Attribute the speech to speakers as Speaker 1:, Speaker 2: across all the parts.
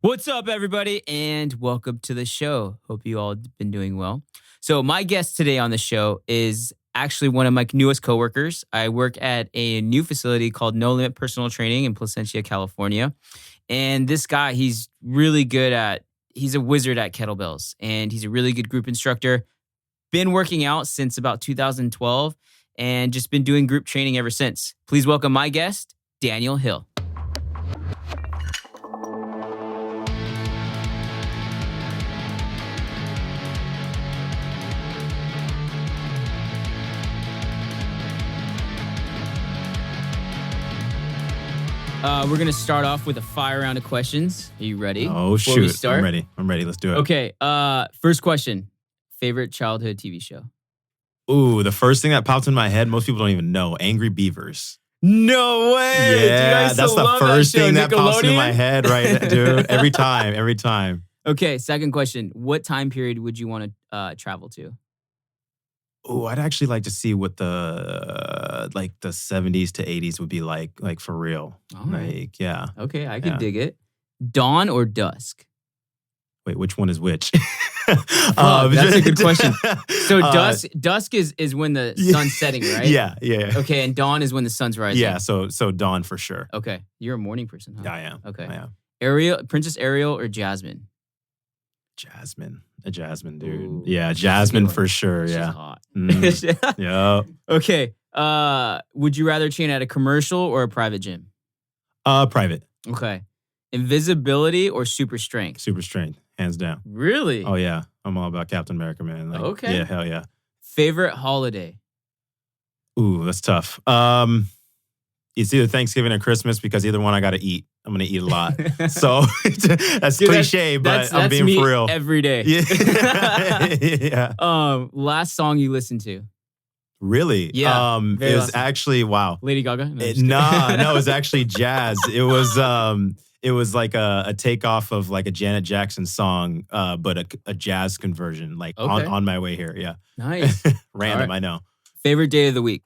Speaker 1: What's up, everybody, and welcome to the show. Hope you all been doing well. So my guest today on the show is actually one of my newest coworkers. I work at a new facility called No Limit Personal Training in Placentia, California. And this guy, he's a wizard at kettlebells, and he's a really good group instructor. Been working out since about 2012 and just been doing group training ever since. Please welcome my guest, Daniel Hill. We're going to start off with a fire round of questions. Are you ready?
Speaker 2: Oh,
Speaker 1: Before
Speaker 2: shoot.
Speaker 1: we start?
Speaker 2: I'm ready. Let's do it.
Speaker 1: Okay. First question. Favorite childhood TV show?
Speaker 2: Ooh, the first thing that popped in my head, most people don't even know, Angry Beavers.
Speaker 1: No way.
Speaker 2: Yeah,
Speaker 1: dude,
Speaker 2: that's the first thing that pops into my head, right, dude? Every time.
Speaker 1: Okay, second question. What time period would you want to travel to?
Speaker 2: Oh, I'd actually like to see what the 70s to 80s would be like for real.
Speaker 1: All right.
Speaker 2: Yeah.
Speaker 1: Okay, I can dig it. Dawn or dusk?
Speaker 2: Wait, which one is which?
Speaker 1: That's a good question. So dusk is when the sun's setting, right?
Speaker 2: Yeah.
Speaker 1: Okay, and dawn is when the sun's rising.
Speaker 2: Yeah, so dawn for sure.
Speaker 1: Okay, you're a morning person, huh?
Speaker 2: Yeah, I am.
Speaker 1: Okay.
Speaker 2: I am.
Speaker 1: Princess Ariel or Jasmine?
Speaker 2: A Jasmine, dude.
Speaker 1: Ooh,
Speaker 2: yeah, Jasmine for sure.
Speaker 1: She's
Speaker 2: Yeah.
Speaker 1: hot.
Speaker 2: Yeah.
Speaker 1: Okay. Would you rather train at a commercial or a private gym?
Speaker 2: Private.
Speaker 1: Okay. Invisibility or super strength?
Speaker 2: Super strength, hands down.
Speaker 1: Really?
Speaker 2: Oh yeah, I'm all about Captain America, man.
Speaker 1: Okay.
Speaker 2: Yeah, hell yeah.
Speaker 1: Favorite holiday?
Speaker 2: Ooh, that's tough. It's either Thanksgiving or Christmas because either one I got to eat. I'm gonna eat a lot. So that's cliche, but I'm being
Speaker 1: me
Speaker 2: for real.
Speaker 1: Every day.
Speaker 2: Yeah.
Speaker 1: Last song you listened to?
Speaker 2: Really?
Speaker 1: Yeah.
Speaker 2: It was actually wow.
Speaker 1: Lady Gaga? No,
Speaker 2: No, it was actually jazz. It was like a takeoff of like a Janet Jackson song, but a jazz conversion, like on my way here. Yeah.
Speaker 1: Nice.
Speaker 2: Random, I know.
Speaker 1: Favorite day of the week?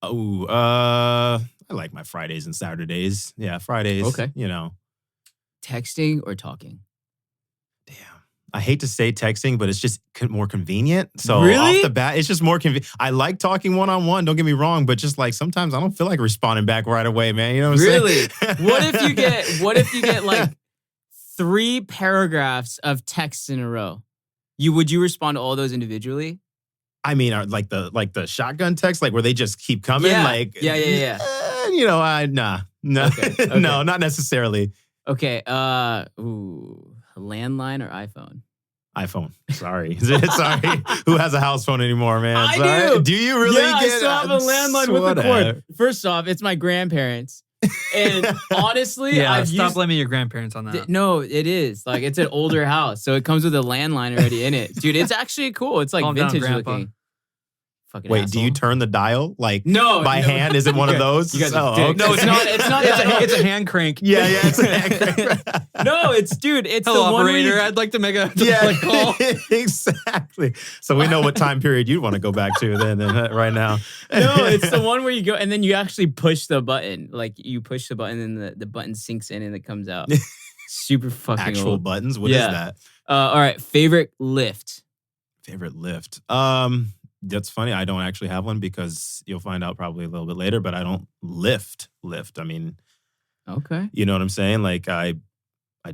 Speaker 2: Oh, I like my Fridays and Saturdays. Yeah, Fridays.
Speaker 1: Okay.
Speaker 2: You know.
Speaker 1: Texting or talking?
Speaker 2: Damn. I hate to say texting, but it's just more convenient. So
Speaker 1: really?
Speaker 2: Off the bat, it's just more convenient. I like talking one-on-one, don't get me wrong, but just like sometimes I don't feel like responding back right away, man. You know what I'm saying?
Speaker 1: Really? What if you get like 3 paragraphs of texts in a row? Would you respond to all those individually?
Speaker 2: I mean, like the shotgun text, like where they just keep coming,
Speaker 1: yeah.
Speaker 2: like
Speaker 1: Yeah.
Speaker 2: No,
Speaker 1: Okay.
Speaker 2: no, not necessarily.
Speaker 1: Okay. Landline or iPhone?
Speaker 2: iPhone. Sorry. Who has a house phone anymore, man?
Speaker 1: I
Speaker 2: Sorry.
Speaker 1: do.
Speaker 2: Do you really?
Speaker 1: I still have a landline with a cord. First off, it's my grandparents. And honestly,
Speaker 3: stop blaming your grandparents on that.
Speaker 1: No, it is. Like, it's an older house, so it comes with a landline already in it. Dude, it's actually cool. It's like
Speaker 3: Calm down,
Speaker 1: vintage
Speaker 3: Grandpa.
Speaker 1: looking. Fucking
Speaker 2: Wait,
Speaker 1: asshole.
Speaker 2: do you turn the dial like
Speaker 1: No,
Speaker 2: by hand? Is it one of those?
Speaker 1: You guys are dicks.
Speaker 2: Okay.
Speaker 1: No, it's not. It's not.
Speaker 3: It's a hand crank.
Speaker 2: Yeah, it's a hand crank.
Speaker 1: No, it's It's
Speaker 3: Hello,
Speaker 1: the one where
Speaker 3: operator.
Speaker 1: you-
Speaker 3: I'd like to make a call.
Speaker 2: Exactly. So we know what time period you'd want to go back to then right now.
Speaker 1: No, it's the one where you go and then you actually push the button. Like you push the button and the button sinks in and it comes out. Super fucking
Speaker 2: Actual
Speaker 1: old.
Speaker 2: buttons. What is that?
Speaker 1: All right. Favorite lift?
Speaker 2: Favorite lift. That's funny. I don't actually have one because you'll find out probably a little bit later, but I don't lift. I mean,
Speaker 1: okay.
Speaker 2: You know what I'm saying? Like I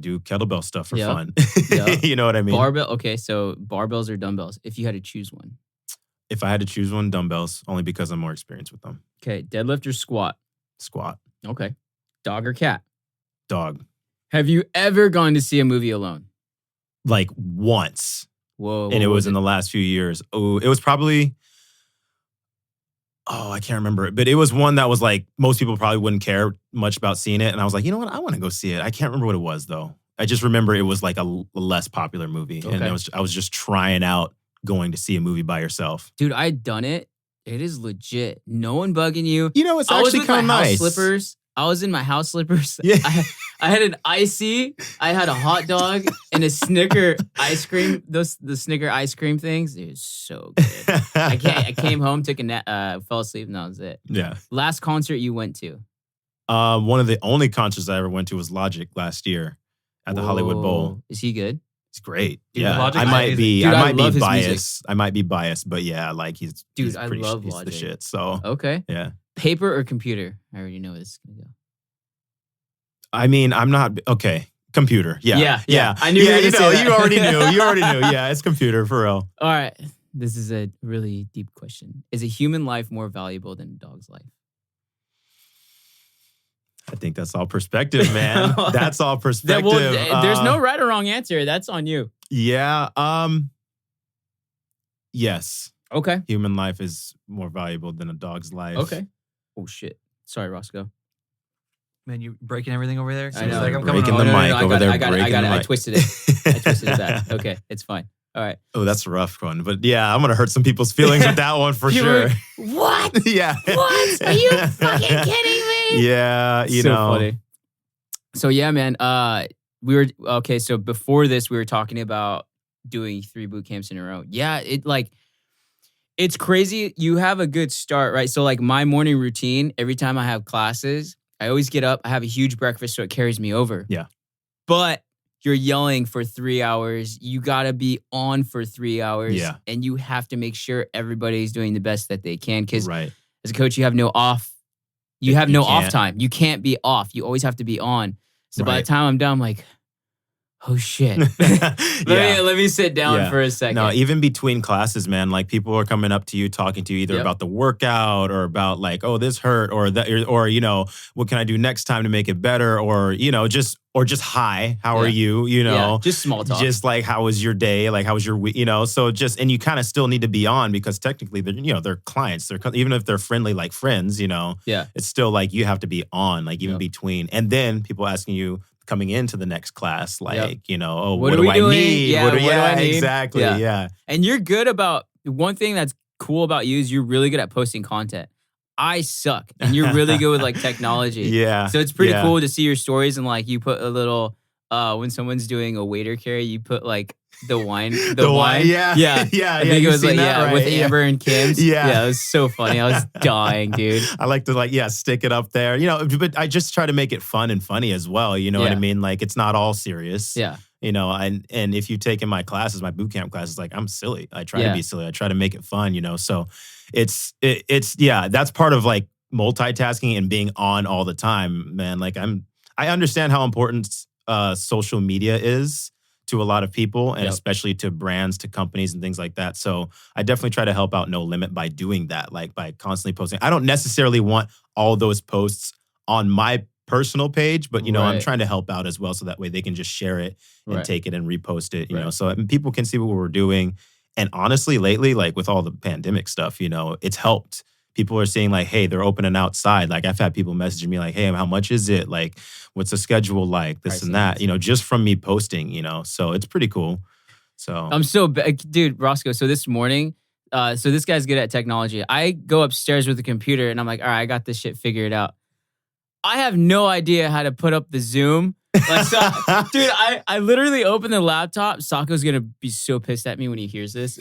Speaker 2: do kettlebell stuff for fun.
Speaker 1: Yeah.
Speaker 2: You know what I mean?
Speaker 1: Barbell. Okay. So barbells or dumbbells, if you had to choose one.
Speaker 2: If I had to choose one, dumbbells, only because I'm more experienced with them.
Speaker 1: Okay. Deadlift or squat?
Speaker 2: Squat.
Speaker 1: Okay. Dog or cat?
Speaker 2: Dog.
Speaker 1: Have you ever gone to see a movie alone?
Speaker 2: Like once.
Speaker 1: Whoa.
Speaker 2: And it was in the last few years. Oh, it was probably, I can't remember it. But it was one that was like, most people probably wouldn't care much about seeing it. And I was like, you know what? I want to go see it. I can't remember what it was though. I just remember it was like a less popular movie.
Speaker 1: Okay.
Speaker 2: And I was just trying out going to see a movie by yourself.
Speaker 1: Dude, I'd done it. It is legit. No one bugging you.
Speaker 2: You know, it's actually kind of nice.
Speaker 1: I was in my house slippers.
Speaker 2: Yeah.
Speaker 1: I had an icy, I had a hot dog, and a Snicker ice cream. The Snicker ice cream things, it was so good. I came home, took a nap, fell asleep, and that was it.
Speaker 2: Yeah.
Speaker 1: Last concert you went to?
Speaker 2: One of the only concerts I ever went to was Logic last year. at the Hollywood Bowl.
Speaker 1: Is he good?
Speaker 2: He's great.
Speaker 3: Dude,
Speaker 2: yeah,
Speaker 3: Logic
Speaker 2: I might be.
Speaker 1: Dude,
Speaker 2: I
Speaker 1: I
Speaker 2: might
Speaker 1: love
Speaker 2: be
Speaker 1: his
Speaker 2: biased. I might be biased, but yeah, like he's
Speaker 1: I
Speaker 2: pretty,
Speaker 1: love
Speaker 2: he's
Speaker 1: Logic.
Speaker 2: the shit. So
Speaker 1: Okay.
Speaker 2: yeah.
Speaker 1: Paper or computer? I already know where this is gonna go.
Speaker 2: I mean, I'm not okay. Computer. Yeah.
Speaker 1: I knew.
Speaker 2: Yeah,
Speaker 1: you were gonna say that.
Speaker 2: you already knew. You already knew. Yeah, it's computer for real.
Speaker 1: All right. This is a really deep question. Is a human life more valuable than a dog's life?
Speaker 2: I think that's all perspective, man. That's all perspective.
Speaker 1: There's no right or wrong answer. That's on you.
Speaker 2: Yeah. Yes.
Speaker 1: Okay.
Speaker 2: Human life is more valuable than a dog's life.
Speaker 1: Okay. Oh shit. Sorry, Roscoe.
Speaker 3: Man, you breaking everything over there?
Speaker 1: I know.
Speaker 3: Like I'm
Speaker 2: Breaking
Speaker 3: coming
Speaker 2: the
Speaker 3: on.
Speaker 2: mic over there.
Speaker 1: I got it. I twisted it. I twisted it back. Okay, it's fine. All right.
Speaker 2: Oh, that's a rough one. But yeah, I'm going to hurt some people's feelings with that one for sure.
Speaker 1: What?
Speaker 2: Yeah.
Speaker 1: What? Are you fucking kidding me?
Speaker 2: Yeah, you
Speaker 1: so
Speaker 2: know.
Speaker 1: Funny. So yeah, man. So before this, we were talking about doing 3 boot camps in a row. Yeah, it's crazy. You have a good start, right? So like my morning routine, every time I have classes, I always get up, I have a huge breakfast, so it carries me over.
Speaker 2: Yeah.
Speaker 1: But you're yelling for 3 hours. You got to be on for 3 hours.
Speaker 2: Yeah.
Speaker 1: And you have to make sure everybody's doing the best that they can. Because
Speaker 2: right.
Speaker 1: as a coach, you have no off. You have no off
Speaker 2: can't.
Speaker 1: time. You can't be off. You always have to be on. So by
Speaker 2: Right.
Speaker 1: the time I'm done, I'm like, oh shit.
Speaker 2: Yeah.
Speaker 1: Let me sit down
Speaker 2: Yeah.
Speaker 1: for a second.
Speaker 2: No, even between classes, man, like people are coming up to you, talking to you either
Speaker 1: Yep.
Speaker 2: about the workout or about like, oh, this hurt or that, or, you know, what can I do next time to make it better? Or, you know, just hi, how are you? You know,
Speaker 1: just small talk.
Speaker 2: Just like, how was your day? Like, how was your week? You know, so and you kind of still need to be on because technically they're clients. They're, even if they're friendly, like friends, you know, it's still like you have to be on, like even between. And then people asking you, coming into the next class, like, you know, oh, what do I need?
Speaker 1: Yeah, what do I need?
Speaker 2: Exactly. Yeah.
Speaker 1: And you're good about, one thing that's cool about you is you're really good at posting content. I suck. And you're really good with like technology.
Speaker 2: Yeah.
Speaker 1: So it's pretty cool to see your stories and like you put a little, when someone's doing a waiter carry, you put like the wine. The wine.
Speaker 2: Yeah.
Speaker 1: Yeah.
Speaker 2: Yeah.
Speaker 1: I think it was like,
Speaker 2: right?
Speaker 1: with Amber and Kim's.
Speaker 2: Yeah.
Speaker 1: Yeah. It was so funny. I was dying, dude.
Speaker 2: I like to stick it up there, you know, but I just try to make it fun and funny as well. You know what I mean? Like it's not all serious.
Speaker 1: Yeah.
Speaker 2: You know, and if you take in my classes, my boot camp classes, like I'm silly. I try to be silly. I try to make it fun, you know? So it's that's part of like multitasking and being on all the time, man. Like I understand how important social media is to a lot of people and especially to brands, to companies and things like that. So I definitely try to help out No Limit by doing that, like by constantly posting. I don't necessarily want all those posts on my personal page, but you know, I'm trying to help out as well so that way they can just share it and take it and repost it, you know, so people can see what we're doing. And honestly, lately, like with all the pandemic stuff, you know, it's helped. People are saying like, hey, they're opening outside. Like I've had people messaging me like, hey, how much is it? Like, what's the schedule like? This and that, you know, just from me posting, you know, so it's pretty cool. So
Speaker 1: I'm dude, Roscoe. So this morning, so this guy's good at technology. I go upstairs with the computer and I'm like, all right, I got this shit figured out. I have no idea how to put up the Zoom. Like, so, dude, I literally opened the laptop. Sokko's gonna be so pissed at me when he hears this.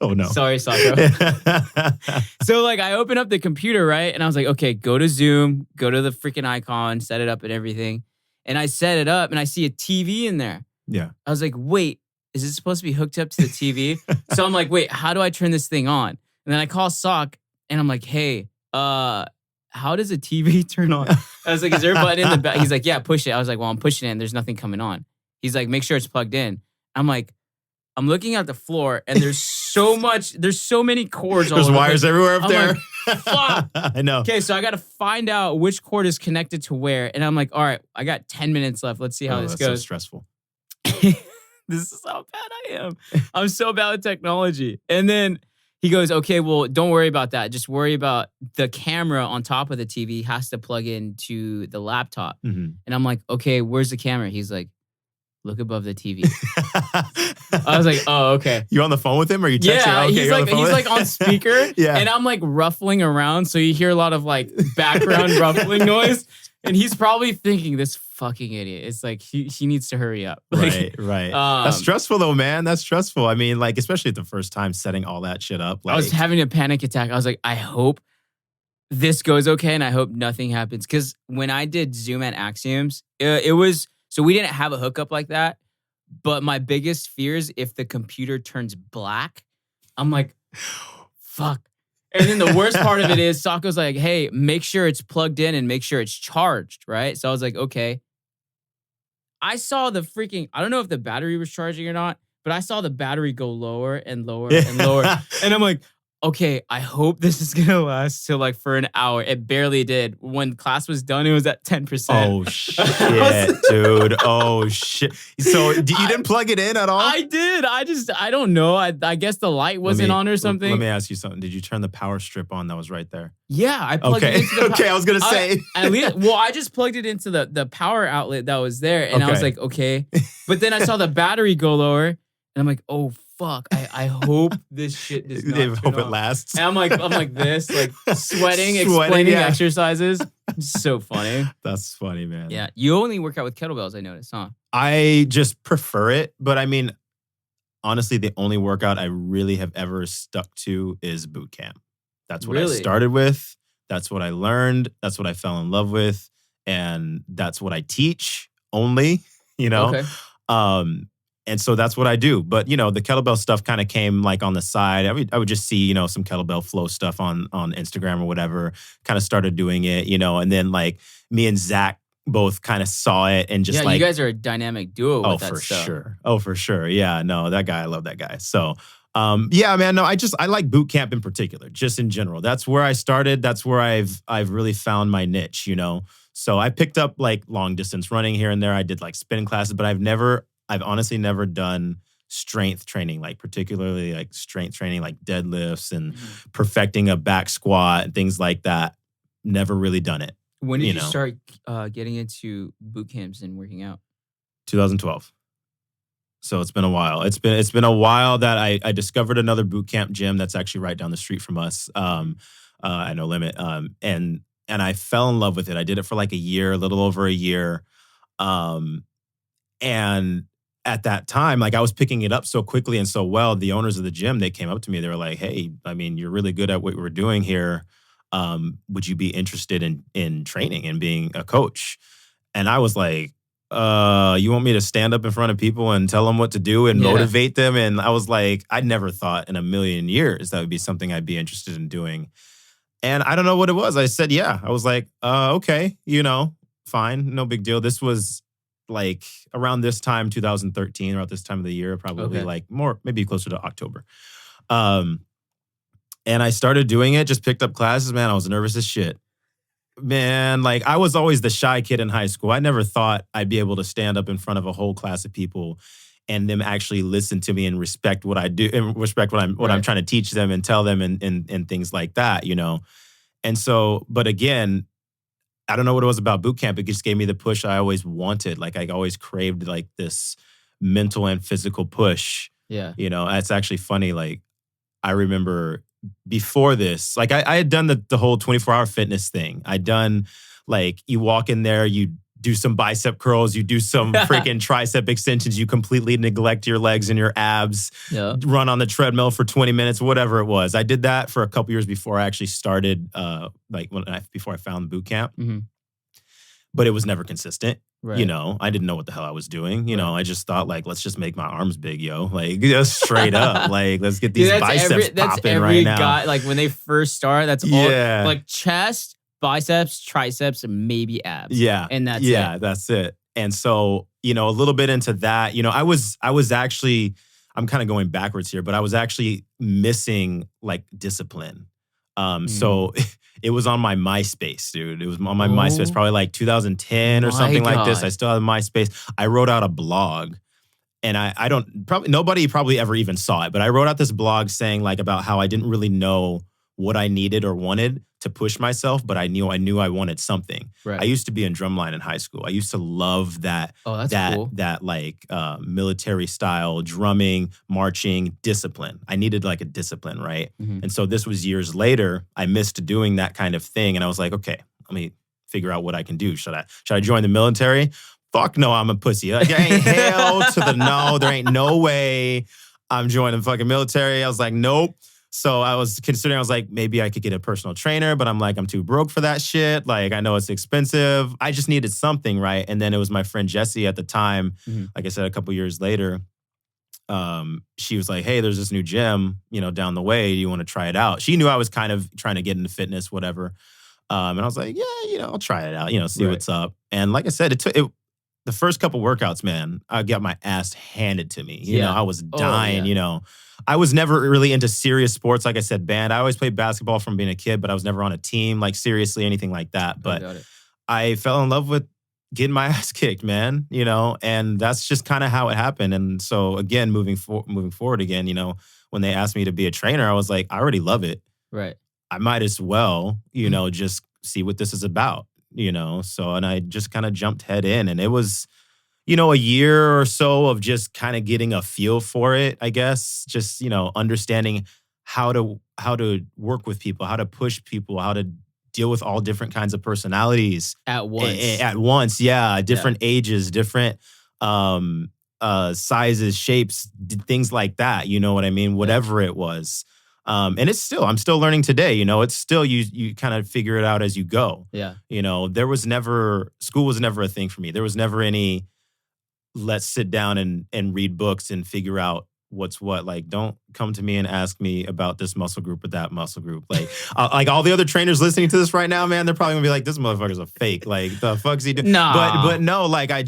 Speaker 2: Oh no.
Speaker 1: Sorry, Sokko. So like I open up the computer, right? And I was like, okay, go to Zoom, go to the freaking icon, set it up and everything. And I set it up and I see a TV in there.
Speaker 2: Yeah.
Speaker 1: I was like, wait, is this supposed to be hooked up to the TV? So I'm like, wait, how do I turn this thing on? And then I call Sok and I'm like, hey, how does a TV turn on? I was like, is there a button in the back? He's like, yeah, push it. I was like, well, I'm pushing it and there's nothing coming on. He's like, make sure it's plugged in. I'm like, I'm looking at the floor and there's so many cords.
Speaker 2: There's wires everywhere up there.
Speaker 1: Like, fuck.
Speaker 2: I know.
Speaker 1: Okay, so I got to find out which cord is connected to where. And I'm like, all right, I got 10 minutes left. Let's see how this goes.
Speaker 2: So stressful.
Speaker 1: This is how bad I am. I'm so bad with technology. And then he goes, okay, well, don't worry about that. Just worry about the camera on top of the TV has to plug into the laptop.
Speaker 2: Mm-hmm.
Speaker 1: And I'm like, okay, where's the camera? He's like, look above the TV. I was like, oh, okay.
Speaker 2: You on the phone with him or are you texting?
Speaker 1: Yeah,
Speaker 2: Okay,
Speaker 1: he's like on speaker.
Speaker 2: Yeah.
Speaker 1: And I'm like ruffling around. So you hear a lot of like background ruffling noise. And he's probably thinking, this fucking idiot. It's like, he needs to hurry up. Like,
Speaker 2: right. That's stressful though, man. That's stressful. I mean, like, especially at the first time setting all that shit up. Like,
Speaker 1: I was having a panic attack. I was like, I hope this goes okay. And I hope nothing happens. Because when I did Zoom at Axioms, it was So we didn't have a hookup like that. But my biggest fear is if the computer turns black, I'm like, fuck. And then the worst part of it is Sokko's like, hey, make sure it's plugged in and make sure it's charged, right? So I was like, okay. I saw the freaking, I don't know if the battery was charging or not, but I saw the battery go lower and lower and lower. And I'm like, okay, I hope this is going to last till like for an hour. It barely did. When class was done, it was at 10%.
Speaker 2: Oh, shit, dude. Oh, shit. So you didn't plug it in at all?
Speaker 1: I did. I don't know. I guess the light wasn't on or something.
Speaker 2: Let me ask you something. Did you turn the power strip on that was right there?
Speaker 1: Yeah, I plugged it into the
Speaker 2: Okay, I was going to say.
Speaker 1: I just plugged it into the power outlet that was there. And I was like, okay. But then I saw the battery go lower. And I'm like, oh, fuck. I hope this shit does not turn
Speaker 2: hope
Speaker 1: off.
Speaker 2: it lasts.
Speaker 1: And I'm like this, like sweating explaining exercises. So funny.
Speaker 2: That's funny, man.
Speaker 1: Yeah. You only work out with kettlebells, I noticed, huh?
Speaker 2: I just prefer it. But I mean, honestly, the only workout I really have ever stuck to is boot camp. That's what I started with. That's what I learned. That's what I fell in love with. And that's what I teach only,
Speaker 1: Okay.
Speaker 2: And so that's what I do. But, the kettlebell stuff kind of came like on the side. I would just see, some kettlebell flow stuff on Instagram or whatever, kind of started doing it, and then like me and Zach both kind of saw it and just
Speaker 1: you guys are a dynamic duo with that stuff.
Speaker 2: Sure. Oh, for sure. Yeah, no, that guy, I love that guy. So, yeah, man, no, I like boot camp in particular, just in general. That's where I started. That's where I've really found my niche, So I picked up like long distance running here and there. I did like spin classes, but I've honestly never done strength training, like particularly like strength training, like deadlifts and perfecting a back squat and things like that. Never really done it.
Speaker 1: When did you start getting into boot camps and working out?
Speaker 2: 2012. So it's been a while. It's been a while that I discovered another boot camp gym that's actually right down the street from us at No Limit. And I fell in love with it. I did it for like a year, a little over a year. And at that time, like I was picking it up so quickly and so well, the owners of the gym, they came up to me. They were like, hey, I mean, you're really good at what we're doing here. Would you be interested in training and being a coach? And I was like, you want me to stand up in front of people and tell them what to do and motivate them? And I was like, I'd never thought in a million years that would be something I'd be interested in doing. And I don't know what it was. I said, yeah. I was like, okay, fine. No big deal. This was like around this time, 2013, around this time of the year, probably like more, maybe closer to October. And I started doing it, just picked up classes, man. I was nervous as shit. Man, like I was always the shy kid in high school. I never thought I'd be able to stand up in front of a whole class of people and them actually listen to me and respect what I do and respect what I'm trying to teach them and tell them and things like that, And so, but again, I don't know what it was about boot camp. It just gave me the push I always wanted. Like I always craved like this mental and physical push.
Speaker 1: Yeah.
Speaker 2: It's actually funny. Like I remember before this, like I had done the whole 24-hour fitness thing. I'd done like you walk in there, you do some bicep curls, you do some freaking tricep extensions, you completely neglect your legs and your abs, run on the treadmill for 20 minutes, whatever it was. I did that for a couple years before I actually started, before I found boot camp.
Speaker 1: Mm-hmm.
Speaker 2: But it was never consistent.
Speaker 1: Right.
Speaker 2: I didn't know what the hell I was doing. I just thought like, let's just make my arms big, yo. Like just straight up. Like, let's get these biceps popping right now.
Speaker 1: Guy, like when they first start, that's all like chest, biceps, triceps, and maybe abs.
Speaker 2: Yeah.
Speaker 1: And that's it.
Speaker 2: Yeah, that's it. And so, a little bit into that, I was actually, I'm kind of going backwards here, but I was actually missing like discipline. So it was on my MySpace, dude. It was on my MySpace, probably like 2010 or something like this. I still have MySpace. I wrote out a blog. And nobody probably ever even saw it, but I wrote out this blog saying like about how I didn't really know what I needed or wanted to push myself, but I knew I wanted something.
Speaker 1: Right.
Speaker 2: I used to be in drumline in high school. I used to love that
Speaker 1: cool.
Speaker 2: that like military style drumming, marching, discipline. I needed like a discipline, right?
Speaker 1: Mm-hmm.
Speaker 2: And so this was years later. I missed doing that kind of thing, and I was like, okay, let me figure out what I can do. Should I join the military? Fuck no, I'm a pussy. Like, there ain't hell to the no. There ain't no way I'm joining the fucking military. I was like, nope. So I was considering, I was like, maybe I could get a personal trainer, but I'm like, I'm too broke for that shit. Like, I know it's expensive. I just needed something, right? And then it was my friend Jessie at the time, like I said, a couple years later, she was like, hey, there's this new gym, down the way. Do you want to try it out? She knew I was kind of trying to get into fitness, whatever. And I was like, yeah, I'll try it out, see what's up. And like I said, the first couple workouts, man, I got my ass handed to me. I was dying, I was never really into serious sports. Like I said, band. I always played basketball from being a kid, but I was never on a team, like seriously, anything like that. But I fell in love with getting my ass kicked, man, and that's just kind of how it happened. And so again, moving forward again, when they asked me to be a trainer, I was like, I already love it.
Speaker 1: Right.
Speaker 2: I might as well, just see what this is about, So, and I just kind of jumped head in, and it was, a year or so of just kind of getting a feel for it, I guess. Just, understanding how to work with people, how to push people, how to deal with all different kinds of personalities.
Speaker 1: At once.
Speaker 2: At once, yeah. Different ages, different sizes, shapes, things like that. You know what I mean? Whatever it was. And I'm still learning today, it's still, you kind of figure it out as you go.
Speaker 1: Yeah.
Speaker 2: School was never a thing for me. There was never any, let's sit down and read books and figure out what's what. Like, don't come to me and ask me about this muscle group or that muscle group. Like, like all the other trainers listening to this right now, man, they're probably gonna be like, this motherfucker's a fake. Like, the fuck's he doing?
Speaker 1: Nah.
Speaker 2: But no, like, I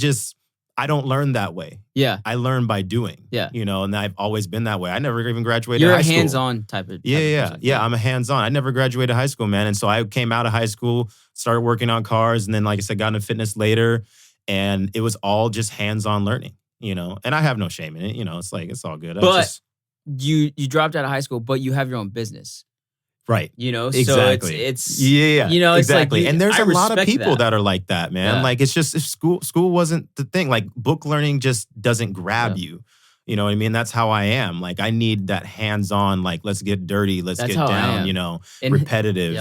Speaker 2: don't learn that way.
Speaker 1: Yeah.
Speaker 2: I learn by doing.
Speaker 1: Yeah.
Speaker 2: And I've always been that way. I never even graduated
Speaker 1: You're
Speaker 2: high school.
Speaker 1: You're a hands-on type of
Speaker 2: Yeah.
Speaker 1: person.
Speaker 2: I'm a hands-on. I never graduated high school, man. And so I came out of high school, started working on cars, and then, like I said, got into fitness later. And it was all just hands-on learning, And I have no shame in it. It's like, it's all good.
Speaker 1: But you dropped out of high school, but you have your own business.
Speaker 2: Right.
Speaker 1: Exactly. So it's
Speaker 2: yeah.
Speaker 1: It's
Speaker 2: exactly.
Speaker 1: Like,
Speaker 2: and there's
Speaker 1: a
Speaker 2: lot of people that are like that, man.
Speaker 1: Yeah.
Speaker 2: Like, it's just, if school wasn't the thing, like, book learning just doesn't grab you. You know what I mean? That's how I am. Like, I need that hands-on, like, let's get dirty, let's get down, and repetitive,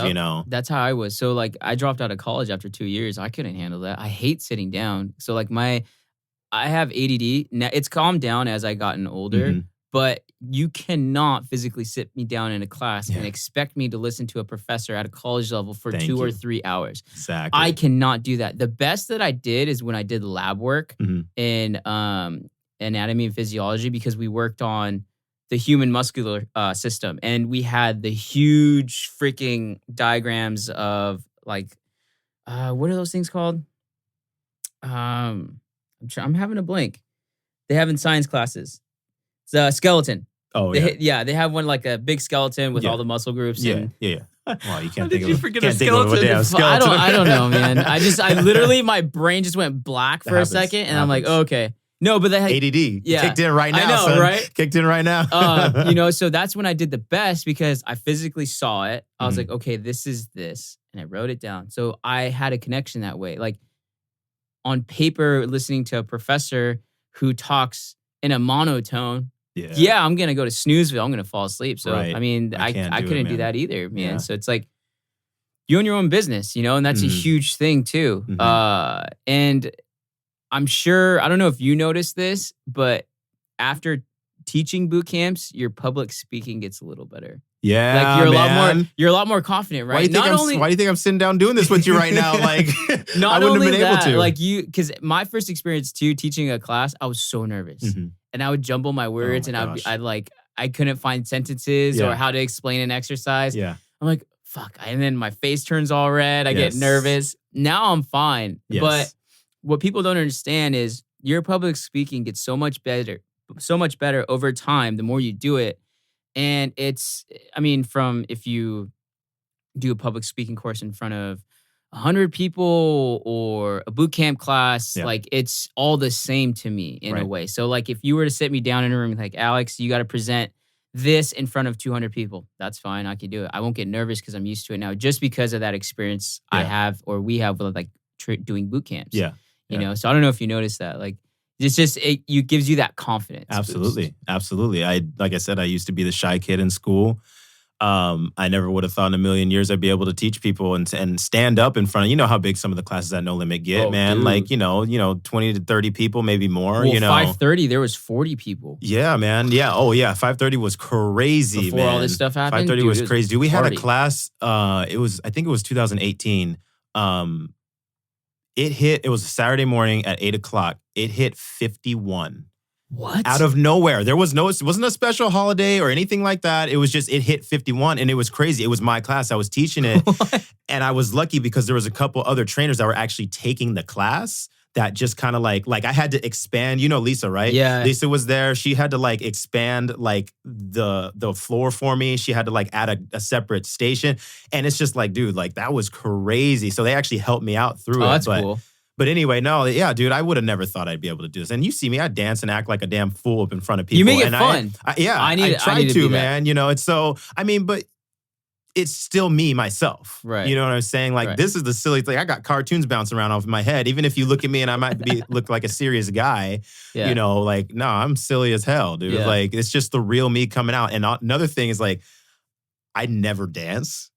Speaker 1: That's how I was. So, like, I dropped out of college after 2 years. I couldn't handle that. I hate sitting down. So, like, I have ADD. Now, it's calmed down as I gotten older, but you cannot physically sit me down in a class and expect me to listen to a professor at a college level for 2 or 3 hours.
Speaker 2: Exactly.
Speaker 1: I cannot do that. The best that I did is when I did lab work in anatomy and physiology, because we worked on the human muscular system, and we had the huge freaking diagrams of, like, what are those things called? I'm having a blank. They have in science classes. It's a skeleton.
Speaker 2: Oh, yeah.
Speaker 1: They have one, like a big skeleton with all the muscle groups.
Speaker 2: Yeah. Well, you can't
Speaker 3: Did
Speaker 2: think
Speaker 3: you
Speaker 2: of
Speaker 3: forget
Speaker 2: can't
Speaker 3: a
Speaker 2: think of a
Speaker 3: skeleton?
Speaker 2: damn skeleton.
Speaker 1: I don't know, man. I literally, my brain just went black for a second, and I'm like, okay. No, but they had
Speaker 2: ADD kicked in right now.
Speaker 1: I know,
Speaker 2: son.
Speaker 1: right?
Speaker 2: Kicked in right now.
Speaker 1: So that's when I did the best, because I physically saw it. I was like, okay, this is this, and I wrote it down. So I had a connection that way. Like, on paper, listening to a professor who talks in a monotone. Yeah, I'm gonna go to snoozeville. I'm gonna fall asleep. So I mean, I couldn't do that either, man. Yeah. So it's like, you own your own business, and that's a huge thing too. And I'm sure, I don't know if you noticed this, but after teaching boot camps, your public speaking gets a little better.
Speaker 2: Yeah,
Speaker 1: like, you're a lot more confident, right?
Speaker 2: Why do you think I'm sitting down doing this with you right now? Like,
Speaker 1: not
Speaker 2: I wouldn't
Speaker 1: only
Speaker 2: have been
Speaker 1: that,
Speaker 2: able to.
Speaker 1: like, because my first experience too, teaching a class, I was so nervous, and I would jumble my words, and I couldn't find sentences or how to explain an exercise.
Speaker 2: Yeah,
Speaker 1: I'm like, fuck, and then my face turns all red. I get nervous. Now I'm fine, but what people don't understand is your public speaking gets so much better over time, the more you do it. And it's, from if you do a public speaking course in front of 100 people or a boot camp class, like, it's all the same to me in a way. So, like, if you were to sit me down in a room like, Alex, you got to present this in front of 200 people, that's fine. I can do it. I won't get nervous because I'm used to it now, just because of that experience I have, or we have, with, like, doing boot camps. You know, so I don't know if you noticed that. Like, it's just, it gives you that confidence.
Speaker 2: Absolutely.
Speaker 1: Boost.
Speaker 2: Absolutely. Like I said, I used to be the shy kid in school. I never would have thought in a million years I'd be able to teach people and stand up in front of, you know how big some of the classes at No Limit get, man.
Speaker 1: Dude.
Speaker 2: Like, 20 to 30 people, maybe more,
Speaker 1: Well, 5:30, there was 40 people.
Speaker 2: Yeah, man. Yeah. Oh, yeah. 5:30 was crazy,
Speaker 1: Before
Speaker 2: man.
Speaker 1: all this stuff happened?
Speaker 2: 5:30 was crazy. Dude, we had a
Speaker 1: party.
Speaker 2: class, I think it was 2018. It was a Saturday morning at 8 o'clock. It hit 51.
Speaker 1: What?
Speaker 2: Out of nowhere. It wasn't a special holiday or anything like that. It was just, it hit 51 and it was crazy. It was my class. I was teaching it. And I was lucky because there was a couple other trainers that were actually taking the class that just kind of like I had to expand, Lisa, right?
Speaker 1: Yeah.
Speaker 2: Lisa was there. She had to like expand like the floor for me. She had to like add a separate station. And it's just like, dude, like that was crazy. So they actually helped me out through it.
Speaker 1: That's cool.
Speaker 2: But anyway, no, yeah, dude, I would have never thought I'd be able to do this. And you see me, I dance and act like a damn fool up in front of people.
Speaker 1: You make it
Speaker 2: and
Speaker 1: fun.
Speaker 2: I try
Speaker 1: to
Speaker 2: to, man. It's so, but it's still me, myself.
Speaker 1: Right.
Speaker 2: You know what I'm saying? Like, This is the silly thing. I got cartoons bouncing around off my head. Even if you look at me and I might look like a serious guy, like, no, I'm silly as hell, dude.
Speaker 1: Yeah.
Speaker 2: Like, it's just the real me coming out. And another thing is like, I never dance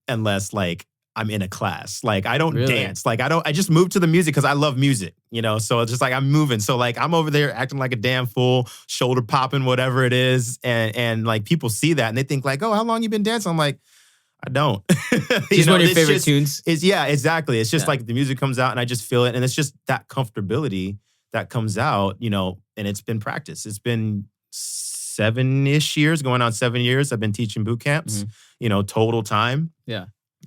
Speaker 2: unless like, I'm in a class. Like, I don't dance. Like, I just move to the music because I love music, So it's just like, I'm moving. So like, I'm over there acting like a damn fool, shoulder popping, whatever it is. And like, people see that and they think like, oh, how long you been dancing? I'm like, I don't.
Speaker 1: Just one of your favorite tunes?
Speaker 2: Yeah, exactly. It's just like the music comes out and I just feel it. And it's just that comfortability that comes out, and it's been practice. It's been 7-ish years, going on 7 years. I've been teaching boot camps, total time.
Speaker 1: Yeah.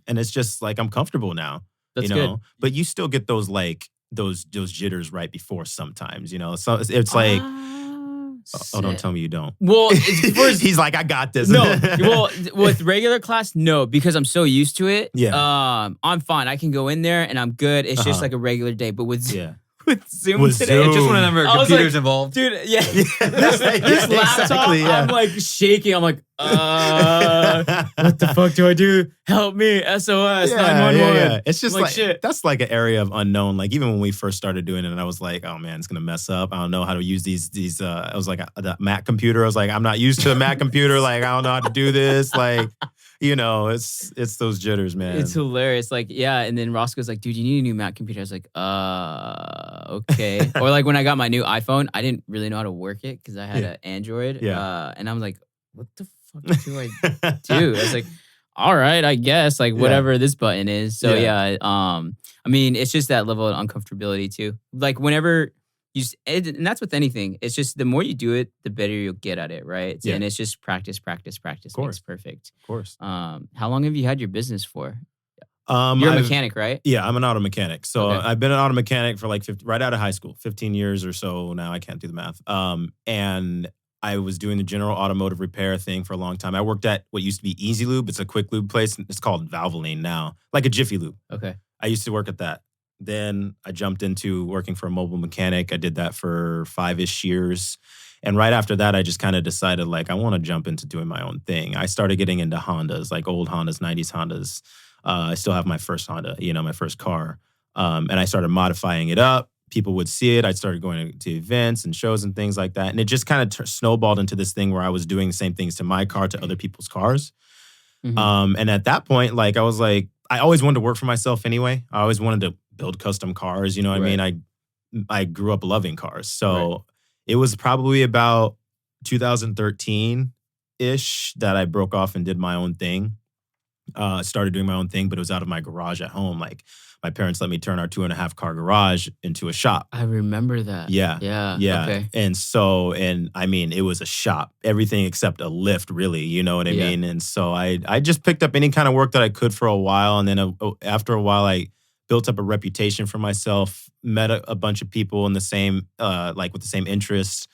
Speaker 2: And it's just like, I'm comfortable now,
Speaker 1: That's good.
Speaker 2: But you still get those like, those jitters right before sometimes, So it's like, oh, don't tell me you don't.
Speaker 1: Well, it's first,
Speaker 2: he's like, I got this.
Speaker 1: No, well, with regular class, no, because I'm so used to it.
Speaker 2: Yeah.
Speaker 1: I'm fine. I can go in there and I'm good. It's just like a regular day. But with Zoom
Speaker 2: With
Speaker 1: today,
Speaker 2: Zoom.
Speaker 3: Just when a number of
Speaker 1: I was
Speaker 3: computers
Speaker 1: like,
Speaker 3: involved.
Speaker 1: dude, this laptop,
Speaker 2: exactly, yeah.
Speaker 1: I'm like shaking. I'm like, what the fuck do I do? Help me, SOS, 911.
Speaker 2: Yeah. It's just like
Speaker 1: shit.
Speaker 2: That's like an area of unknown. Like even when we first started doing it, and I was like, oh man, it's gonna mess up. I don't know how to use these. I was like the Mac computer. I was like, I'm not used to a Mac computer. Like I don't know how to do this. Like. It's those jitters, man.
Speaker 1: It's hilarious. Like, yeah. And then Roscoe's like, dude, you need a new Mac computer. I was like, okay. Or like when I got my new iPhone, I didn't really know how to work it because I had an Android.
Speaker 2: Yeah.
Speaker 1: And I was like, what the fuck do I do? I was like, all right, I guess. Like whatever this button is. So it's just that level of uncomfortability too. Like whenever and that's with anything. It's just the more you do it, the better you'll get at it, right?
Speaker 2: Yeah.
Speaker 1: And it's just practice. Of course. Makes perfect.
Speaker 2: Of course.
Speaker 1: How long have you had your business for? You're a mechanic, right?
Speaker 2: Yeah, I'm an auto mechanic. So
Speaker 1: Okay.
Speaker 2: I've been an auto mechanic for like right out of high school, 15 years or so now. I can't do the math. And I was doing the general automotive repair thing for a long time. I worked at what used to be Easy Lube. It's a quick lube place. It's called Valvoline now, like a Jiffy Lube.
Speaker 1: Okay.
Speaker 2: I used to work at that. Then I jumped into working for a mobile mechanic. I did that for 5-ish years. And right after that, I just kind of decided like, I want to jump into doing my own thing. I started getting into Hondas, like old Hondas, 90s Hondas. I still have my first Honda, my first car. And I started modifying it up. People would see it. I started going to events and shows and things like that. And it just kind of snowballed into this thing where I was doing the same things to my car, to other people's cars.
Speaker 1: Mm-hmm.
Speaker 2: And at that point, like, I was like, I always wanted to work for myself anyway. I always wanted to build custom cars. You know what I mean? I grew up loving cars. So it was probably about 2013-ish that I broke off and did my own thing. Started doing my own thing, but it was out of my garage at home. Like my parents let me turn our 2.5 car garage into a shop.
Speaker 1: I remember that.
Speaker 2: Yeah.
Speaker 1: Okay.
Speaker 2: And I mean, it was a shop, everything except a lift, really. You know what I mean? And so I just picked up any kind of work that I could for a while. And then after a while, I built up a reputation for myself, met a bunch of people in the same, with the same interests.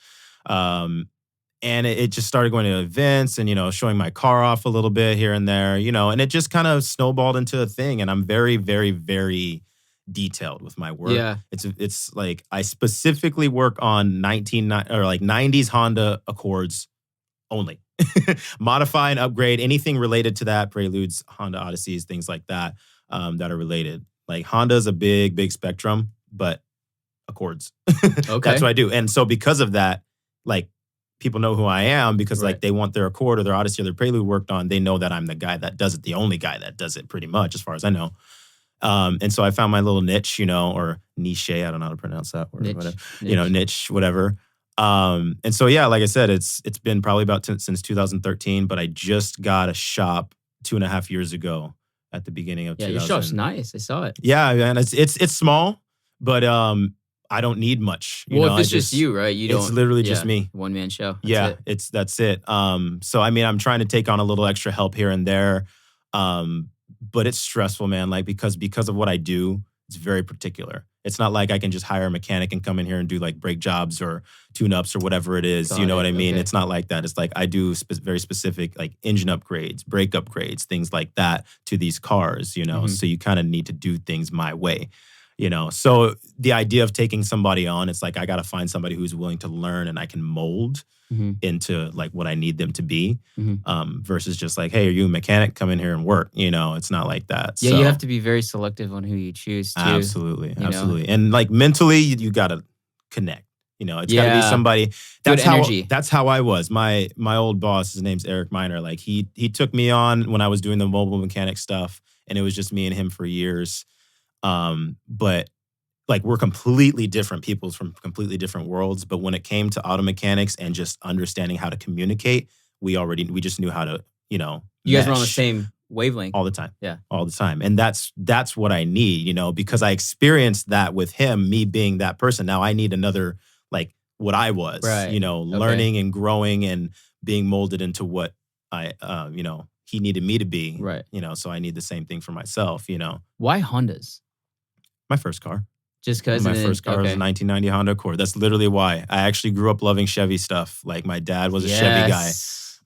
Speaker 2: And it just started going to events and, showing my car off a little bit here and there, and it just kind of snowballed into a thing. And I'm very, very, very detailed with my work.
Speaker 1: Yeah.
Speaker 2: It's like I specifically work on 90s Honda Accords only. Modify and upgrade anything related to that, Preludes, Honda Odysseys, things like that, that are related. Like Honda's a big, big spectrum, but Accords.
Speaker 1: Okay.
Speaker 2: That's what I do. And so because of that, like, people know who I am because
Speaker 1: Right.
Speaker 2: like they want their Accord or their Odyssey or their Prelude worked on. They know that I'm the guy that does it, the only guy that does it pretty much as far as I know. And so I found my little niche, or niche, I don't know how to pronounce that word,
Speaker 1: Niche.
Speaker 2: whatever,
Speaker 1: Niche.
Speaker 2: niche, whatever. And so, yeah, like I said, it's been probably since 2013, but I just got a shop 2.5 years ago at the beginning of 2000.
Speaker 1: Your shop's nice. I saw it.
Speaker 2: Yeah, man, it's small, but I don't need much.
Speaker 1: Well, if it's just you, right?
Speaker 2: It's literally just me.
Speaker 1: One man show.
Speaker 2: That's it. So I mean, I'm trying to take on a little extra help here and there, but it's stressful, man. Like because of what I do, it's very particular. It's not like I can just hire a mechanic and come in here and do like brake jobs or tune-ups or whatever it is. You know what I mean?
Speaker 1: Okay.
Speaker 2: It's not like that. It's like I do very specific like engine upgrades, brake upgrades, things like that to these cars, So you kind of need to do things my way. So the idea of taking somebody on, it's like I got to find somebody who's willing to learn and I can mold into like what I need them to be, versus just like, hey, are you a mechanic? Come in here and work. It's not like that.
Speaker 1: Yeah,
Speaker 2: so,
Speaker 1: you have to be very selective on who you choose to.
Speaker 2: Absolutely. And like mentally, you got to connect. It's got to be somebody.
Speaker 1: Good energy.
Speaker 2: That's how I was. My old boss, his name's Eric Miner. Like he took me on when I was doing the mobile mechanic stuff, and it was just me and him for years. But like we're completely different people from completely different worlds. But when it came to auto mechanics and just understanding how to communicate, we just knew how to,
Speaker 1: you guys were on the same wavelength
Speaker 2: all the time.
Speaker 1: Yeah.
Speaker 2: All the time. And that's what I need, because I experienced that with him, me being that person. Now I need another, like what I was, learning and growing and being molded into what I, he needed me to be.
Speaker 1: Right.
Speaker 2: So I need the same thing for myself,
Speaker 1: Why Hondas?
Speaker 2: My first car.
Speaker 1: Just because
Speaker 2: my first car was a 1990 Honda Accord. That's literally why. I actually grew up loving Chevy stuff. Like my dad was a Chevy guy.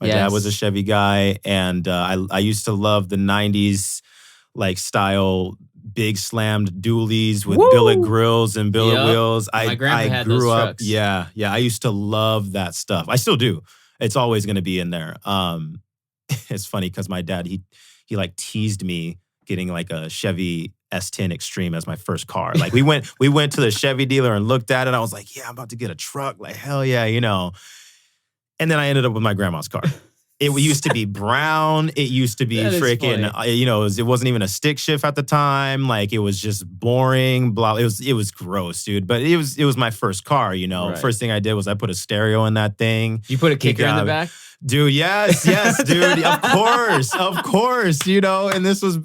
Speaker 2: My dad was a Chevy guy, and I used to love the 90s like style big slammed dualies with billet grills and billet wheels.
Speaker 1: My grandpa had
Speaker 2: grew
Speaker 1: those
Speaker 2: up.
Speaker 1: trucks.
Speaker 2: Yeah. I used to love that stuff. I still do. It's always going to be in there. It's funny because my dad he like teased me getting like a Chevy S10 Extreme as my first car. Like we went to the Chevy dealer and looked at it. I was like, yeah, I'm about to get a truck. Like hell yeah, And then I ended up with my grandma's car. It used to be brown. It used to be freaking, it wasn't even a stick shift at the time. Like it was just boring. Blah. It was gross, dude. But it was my first car.
Speaker 1: Right.
Speaker 2: First thing I did was I put a stereo in that thing.
Speaker 1: You put a kicker in the back,
Speaker 2: dude. Yes, dude. Of course. And this was,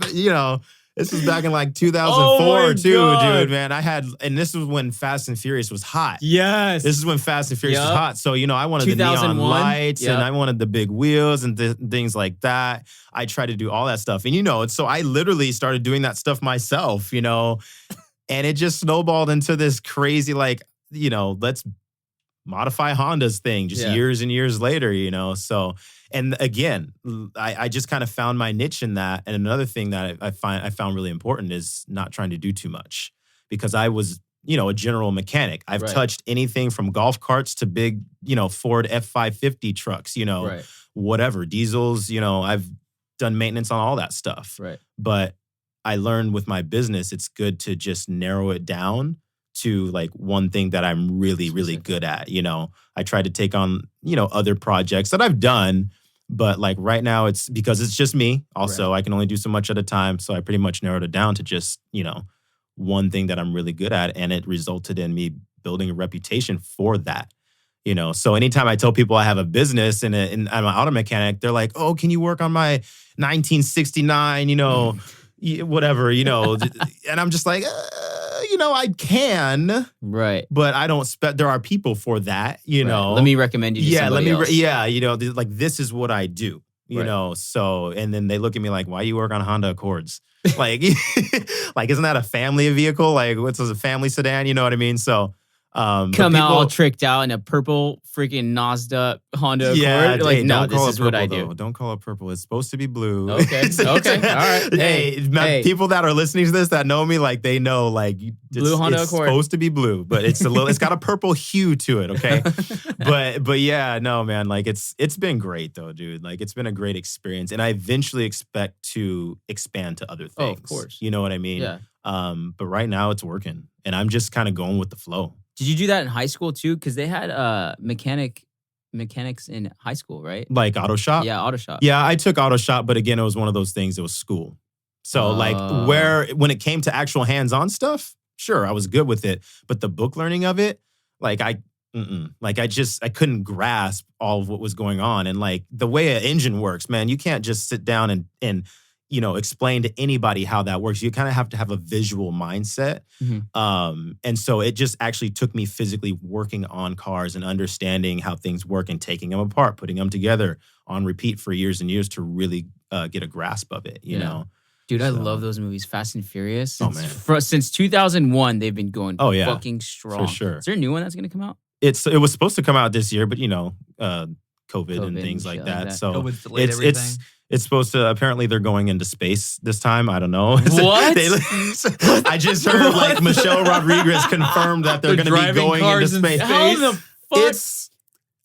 Speaker 2: This was back in like 2004 too, dude, man. And this was when Fast and Furious was hot.
Speaker 1: Yes.
Speaker 2: This is when Fast and Furious was hot. So, I wanted the neon lights and I wanted the big wheels and things like that. I tried to do all that stuff. And, so I literally started doing that stuff myself, and it just snowballed into this crazy, like, let's modify Honda's thing just years and years later, So, and again, I just kind of found my niche in that. And another thing that I found really important is not trying to do too much, because I was, a general mechanic. I've touched anything from golf carts to big, Ford F550 trucks, whatever, diesels, I've done maintenance on all that stuff.
Speaker 1: Right.
Speaker 2: But I learned with my business, it's good to just narrow it down to like one thing that I'm really, really good at. I tried to take on, other projects that I've done, but like right now it's because it's just me. Also, I can only do so much at a time. So I pretty much narrowed it down to just, one thing that I'm really good at. And it resulted in me building a reputation for that. So anytime I tell people I have a business and I'm an auto mechanic, they're like, oh, can you work on my 1969, whatever, and I'm just like, I can.
Speaker 1: Right.
Speaker 2: But I don't there are people for that,
Speaker 1: Let me recommend you to somebody else.
Speaker 2: Like this is what I do, so, and then they look at me like, why you work on Honda Accords? Like, like, isn't that a family vehicle? Like, what's a family sedan? You know what I mean? So,
Speaker 1: come out all tricked out in a purple freaking nosed up Honda Accord. Like, no, this is what I do.
Speaker 2: Don't call it purple. It's supposed to be blue.
Speaker 1: Okay. All right. Hey,
Speaker 2: people that are listening to this that know me, like they know, like
Speaker 1: blue Honda
Speaker 2: it's
Speaker 1: Accord.
Speaker 2: Supposed to be blue, but it's it's got a purple hue to it. Okay, but yeah, no, man, like it's been great though, dude. Like it's been a great experience, and I eventually expect to expand to other things.
Speaker 1: Oh, of course.
Speaker 2: You know what I mean?
Speaker 1: Yeah.
Speaker 2: But right now it's working, and I'm just kind of going with the flow.
Speaker 1: Did you do that in high school too? Because they had mechanic mechanics in high school, right?
Speaker 2: Like auto shop?
Speaker 1: Yeah, auto shop.
Speaker 2: Yeah, I took auto shop, but again, it was one of those things. It was school. So when it came to actual hands-on stuff, sure, I was good with it. But the book learning of it, like I couldn't grasp all of what was going on. And like the way an engine works, man, you can't just sit down and explain to anybody how that works. You kind of have to have a visual mindset.
Speaker 1: Mm-hmm.
Speaker 2: And so it just actually took me physically working on cars and understanding how things work and taking them apart, putting them together on repeat for years and years to really get a grasp of it, you know?
Speaker 1: Dude, I love those movies. Fast and Furious.
Speaker 2: Oh, man.
Speaker 1: Since 2001, they've been going fucking strong.
Speaker 2: For sure.
Speaker 1: Is there a new one that's going to come out?
Speaker 2: It was supposed to come out this year, but COVID and things like that. So
Speaker 3: COVID's delayed everything.
Speaker 2: It's supposed to, apparently they're going into space this time. I don't know.
Speaker 1: What?
Speaker 2: I just heard like Michelle Rodriguez confirmed that they're going to be going into space.
Speaker 1: How the fuck?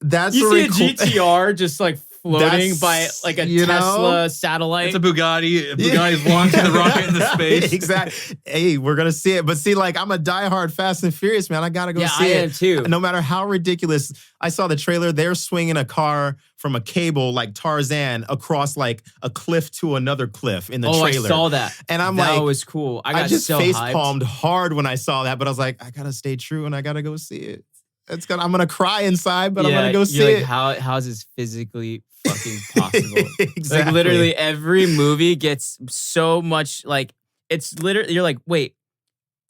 Speaker 2: That's
Speaker 1: you
Speaker 2: really
Speaker 1: see a
Speaker 2: cool.
Speaker 1: GTR just like floating by like a Tesla satellite.
Speaker 3: It's a Bugatti. Bugatti's launching the rocket into space.
Speaker 2: Exactly. Hey, we're going to see it. But see, like, I'm a diehard Fast and Furious, man. I got to go see it.
Speaker 1: I am too.
Speaker 2: No matter how ridiculous. I saw the trailer. They're swinging a car from a cable like Tarzan across like a cliff to another cliff in the trailer.
Speaker 1: I saw that.
Speaker 2: And I'm
Speaker 1: that
Speaker 2: like,
Speaker 1: that was cool. I
Speaker 2: just
Speaker 1: so
Speaker 2: face
Speaker 1: hyped.
Speaker 2: palmed hard when I saw that. But I was like, I got to stay true and I got to go see it. I'm going to cry inside, but I'm going to go see it.
Speaker 1: How is this physically fucking possible?
Speaker 2: Exactly.
Speaker 1: Like literally every movie gets so much like it's literally you're like, wait,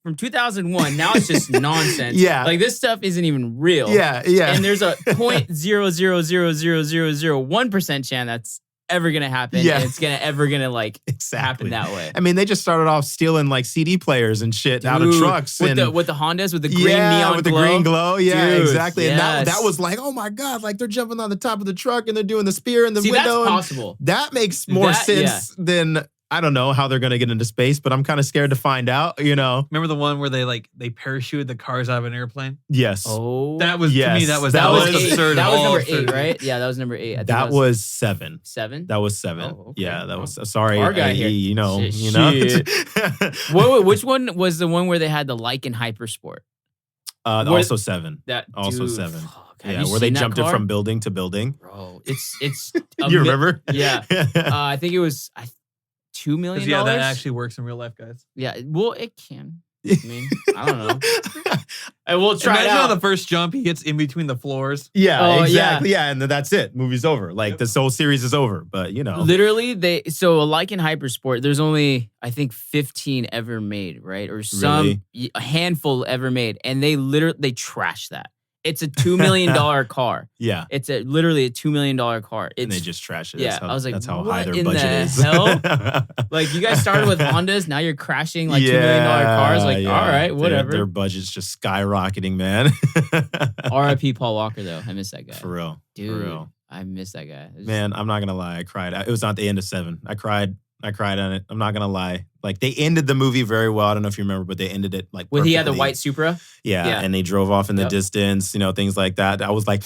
Speaker 1: from 2001, now it's just nonsense.
Speaker 2: Yeah.
Speaker 1: Like this stuff isn't even real.
Speaker 2: Yeah.
Speaker 1: And there's a 0.0000001% chance that's ever gonna happen.
Speaker 2: Yeah.
Speaker 1: And it's gonna like happen that way.
Speaker 2: I mean, they just started off stealing like CD players and shit out of trucks.
Speaker 1: With the Hondas with the green neon
Speaker 2: with
Speaker 1: glow.
Speaker 2: the green glow. Yeah,
Speaker 1: Dude,
Speaker 2: exactly.
Speaker 1: yes.
Speaker 2: And that was like, oh my God, like they're jumping on the top of the truck and they're doing the spear in the window.
Speaker 1: That's possible.
Speaker 2: That makes more sense than, I don't know how they're going to get into space, but I'm kind of scared to find out,
Speaker 3: Remember the one where they parachuted the cars out of an airplane?
Speaker 2: Yes.
Speaker 1: Oh.
Speaker 3: That was, to me, that was absurd.
Speaker 1: That was number 8, right? Yeah, that was number 8. I think
Speaker 2: that was 7.
Speaker 1: 7?
Speaker 2: That was 7.
Speaker 1: Oh, okay.
Speaker 2: Yeah, that was, sorry.
Speaker 1: Our guy here.
Speaker 2: Shit.
Speaker 1: Wait, which one was the one where they had the Lycan Hypersport?
Speaker 2: Also 7.
Speaker 1: Also
Speaker 2: 7.
Speaker 1: Fuck,
Speaker 2: yeah, where they jumped it from building to building.
Speaker 1: Bro, it's
Speaker 2: you remember?
Speaker 1: Yeah. I think it was $2 million.
Speaker 3: Yeah, that actually works in real life, guys.
Speaker 1: Yeah, well, it can. I mean, I don't know. I will try
Speaker 3: Imagine
Speaker 1: it out.
Speaker 3: on the first jump, he gets in between the floors.
Speaker 2: Yeah, exactly. Yeah, and that's it. Movie's over. Like, this whole series is over. But,
Speaker 1: Literally, like in Hypersport, there's only, I think, 15 ever made, right? Or a handful ever made. And they trash that. It's a $2 million car.
Speaker 2: Yeah.
Speaker 1: It's literally a $2 million car.
Speaker 2: And they just trash it.
Speaker 1: Yeah. I was like,
Speaker 2: that's how
Speaker 1: what
Speaker 2: high their
Speaker 1: in
Speaker 2: budget
Speaker 1: the
Speaker 2: is.
Speaker 1: hell? Like, you guys started with Hondas. Now you're crashing like $2 million cars. Like, all right, whatever.
Speaker 2: Their budget's just skyrocketing, man.
Speaker 1: R.I.P. Paul Walker, though. I miss that guy.
Speaker 2: For real.
Speaker 1: Dude,
Speaker 2: For real.
Speaker 1: I miss that guy.
Speaker 2: Man, I'm not going to lie. I cried. It was not the end of 7. I cried on it. I'm not going to lie. Like, they ended the movie very well. I don't know if you remember, but they ended it like
Speaker 1: when
Speaker 2: perfectly.
Speaker 1: he had the white Supra?
Speaker 2: Yeah, and they drove off in the distance, things like that. I was like,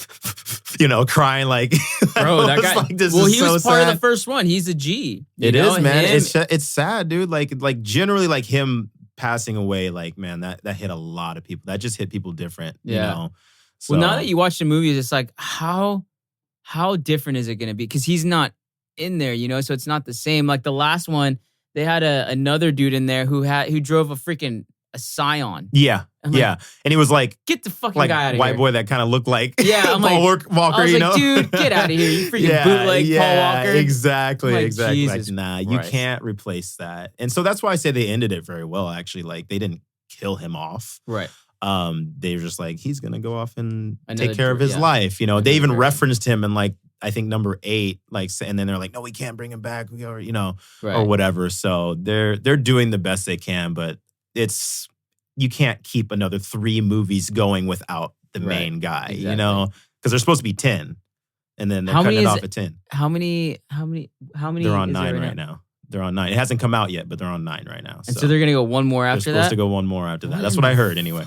Speaker 2: crying like,
Speaker 1: bro, that guy.
Speaker 2: Like, this
Speaker 1: he
Speaker 2: is so
Speaker 1: was part
Speaker 2: sad.
Speaker 1: of the first one. He's a G.
Speaker 2: It is, man. It's sad, dude. Like generally, like him passing away, like, man, that hit a lot of people. That just hit people different, you know? So,
Speaker 1: well, now that you watch the movie, it's like, how different is it going to be? Because he's not in there, so it's not the same. Like the last one, they had another dude in there who drove a Scion.
Speaker 2: Yeah, and he was like,
Speaker 1: get the fucking
Speaker 2: like
Speaker 1: guy out of here.
Speaker 2: White boy that kind of looked like
Speaker 1: I'm
Speaker 2: Paul Walker,
Speaker 1: I was like, dude, get out of here, you freaking bootleg Paul Walker.
Speaker 2: Exactly.
Speaker 1: Jesus
Speaker 2: like, nah, you can't replace that. And so that's why I say they ended it very well. Actually, like they didn't kill him off.
Speaker 1: Right.
Speaker 2: They were just like, he's gonna go off and
Speaker 1: Another
Speaker 2: take care of his life. They even referenced him in like, I think number 8, like, and then they're like, no, we can't bring him back. We are, or whatever. So they're doing the best they can, but you can't keep another 3 movies going without the main guy, because they're supposed to be 10, and then they're cutting it off at 10.
Speaker 1: How many?
Speaker 2: They're on 9 right now. They're on 9. It hasn't come out yet, but they're on 9 right now.
Speaker 1: And so they're gonna go one more after that.
Speaker 2: They're supposed to go one more after that. That's what I heard anyway.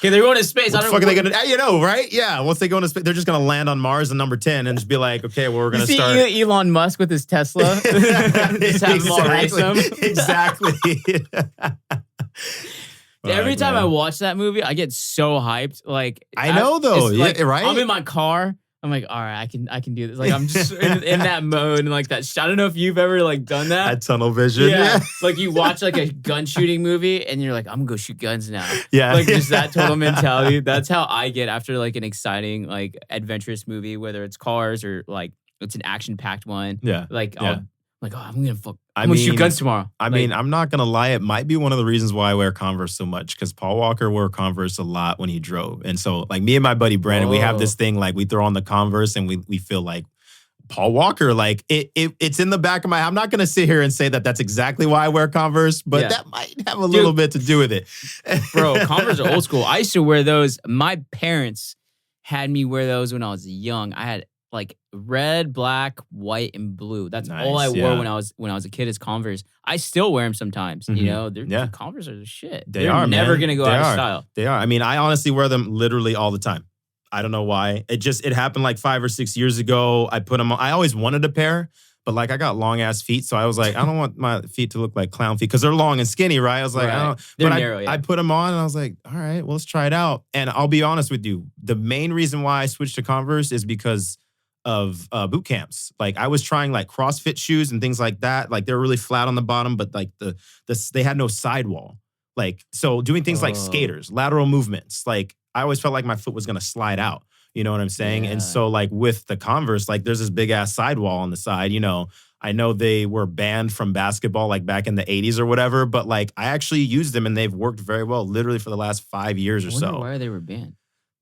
Speaker 1: Okay, they're going to space.
Speaker 2: What the fuck are they going to, right? Yeah, once they go into space, they're just going to land on Mars in number 10 and just be like, okay, well, we're going to start.
Speaker 1: Elon Musk with his Tesla. Just have them all race him.
Speaker 2: Exactly.
Speaker 1: Every time
Speaker 2: man.
Speaker 1: I watch that movie, I get so hyped. Like
Speaker 2: I know though,
Speaker 1: it's like,
Speaker 2: right?
Speaker 1: I'm in my car. I'm like, all right, I can do this. Like I'm just in that mode and like that. I don't know if you've ever like done that.
Speaker 2: That tunnel vision. Yeah.
Speaker 1: Like you watch like a gun shooting movie and you're like, I'm gonna go shoot guns now.
Speaker 2: Yeah.
Speaker 1: Like just that total mentality. That's how I get after like an exciting, like adventurous movie, whether it's cars or like it's an action packed one.
Speaker 2: Yeah.
Speaker 1: Like
Speaker 2: Yeah.
Speaker 1: I'm like, oh, I'm gonna shoot guns tomorrow.
Speaker 2: I mean, I'm not gonna lie. It might be one of the reasons why I wear Converse so much because Paul Walker wore Converse a lot when he drove, and so like me and my buddy Brandon, we have this thing like we throw on the Converse and we feel like Paul Walker. Like it's in the back of my. I'm not gonna sit here and say that that's exactly why I wear Converse, but that might have a little bit to do with it.
Speaker 1: Bro, Converse are old school. I used to wear those. My parents had me wear those when I was young. I had like red, black, white, and blue. That's all I wore when I was a kid is Converse. I still wear them sometimes. You know, Converse are the shit. They're never gonna go out of style.
Speaker 2: They are. I mean, I honestly wear them literally all the time. I don't know why. It happened like 5 or 6 years ago. I put them on. I always wanted a pair, but like I got long ass feet, so I was like, I don't want my feet to look like clown feet because they're long and skinny, right? I was like, I don't.
Speaker 1: They're
Speaker 2: but
Speaker 1: narrow.
Speaker 2: I put them on and I was like, all right, well, let's try it out. And I'll be honest with you, the main reason why I switched to Converse is because of boot camps. Like I was trying like CrossFit shoes and things like that. Like they were really flat on the bottom, but like they had no sidewall. Like so doing things like skaters, lateral movements. Like I always felt like my foot was gonna slide out. You know what I'm saying? And so like with the Converse, like there's this big ass sidewall on the side. You know, I know they were banned from basketball like back in the 80s or whatever, but like I actually used them and they've worked very well literally for the last 5 years or so.
Speaker 1: Why they were banned?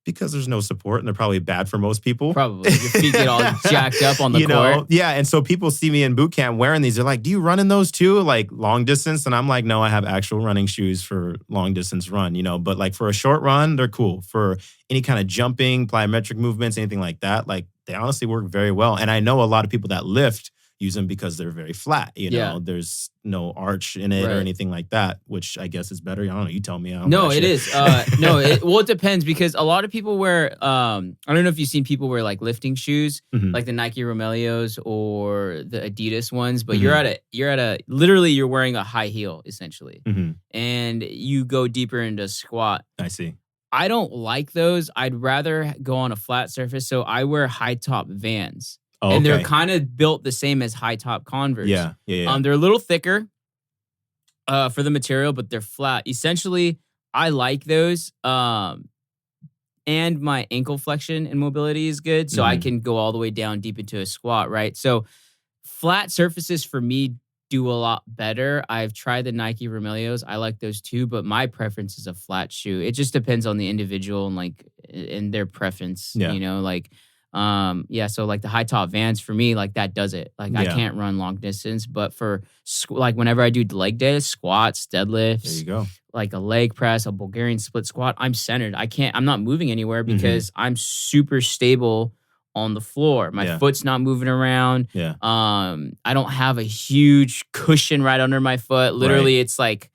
Speaker 2: Because there's no support and they're probably bad for most people.
Speaker 1: Probably. Your feet get all jacked up on the court.
Speaker 2: Yeah. And so people see me in boot camp wearing these. They're like, do you run in those too? Like long distance? And I'm like, no, I have actual running shoes for long distance run, you know, but like for a short run, they're cool. For any kind of jumping, plyometric movements, anything like that, like they honestly work very well. And I know a lot of people that lift use them because they're very flat. You know, there's no arch in it or anything like that, which I guess is better. I don't know. You tell me.
Speaker 1: No, it is. It depends because a lot of people wear, I don't know if you've seen people wear like lifting shoes, like the Nike Romelios or the Adidas ones, but literally you're wearing a high heel essentially. And you go deeper into squat.
Speaker 2: I see.
Speaker 1: I don't like those. I'd rather go on a flat surface. So I wear high top Vans.
Speaker 2: Oh,
Speaker 1: and they're kind of built the same as high top Converse.
Speaker 2: Yeah.
Speaker 1: They're a little thicker for the material, but they're flat. Essentially, I like those. And my ankle flexion and mobility is good, so I can go all the way down deep into a squat, right? So flat surfaces for me do a lot better. I've tried the Nike Romelios. I like those too, but my preference is a flat shoe. It just depends on the individual and like in their preference, you know, like so like the high top Vans for me, like that does it. Like I can't run long distance, but for like whenever I do leg days, squats, deadlifts,
Speaker 2: there you go.
Speaker 1: Like a leg press, a Bulgarian split squat, I'm centered. I'm not moving anywhere because I'm super stable on the floor. My foot's not moving around. I don't have a huge cushion right under my foot. Literally, it's like,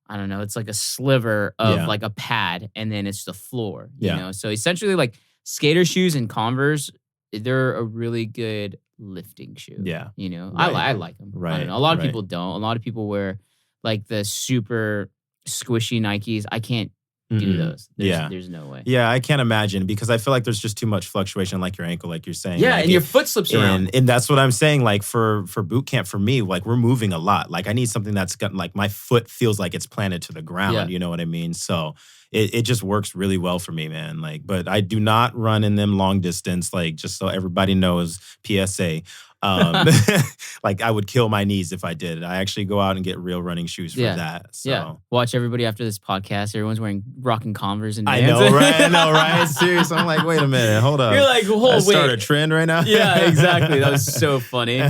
Speaker 1: I don't know, it's like a sliver of like a pad, and then it's the floor, you know? So essentially like skater shoes and Converse, they're a really good lifting shoe. Yeah. You know, I like them. Right. I don't know. A lot of people don't. A lot of people wear like the super squishy Nikes. I can't do those. There's no way.
Speaker 2: Yeah, I can't imagine because I feel like there's just too much fluctuation like your ankle, like you're saying.
Speaker 1: Yeah,
Speaker 2: like
Speaker 1: and your foot slips around.
Speaker 2: And that's what I'm saying. Like for boot camp, for me, like we're moving a lot. Like I need something that's got like my foot feels like it's planted to the ground. You know what I mean? So it just works really well for me, man. Like, but I do not run in them long distance. Like, just so everybody knows, PSA. Like I would kill my knees if I did. I actually go out and get real running shoes for that. So
Speaker 1: watch everybody after this podcast. Everyone's rocking Converse and
Speaker 2: I know, right? Seriously, I'm like, wait a minute, hold up.
Speaker 1: You're like,
Speaker 2: start a trend right now.
Speaker 1: Yeah, exactly. That was so funny.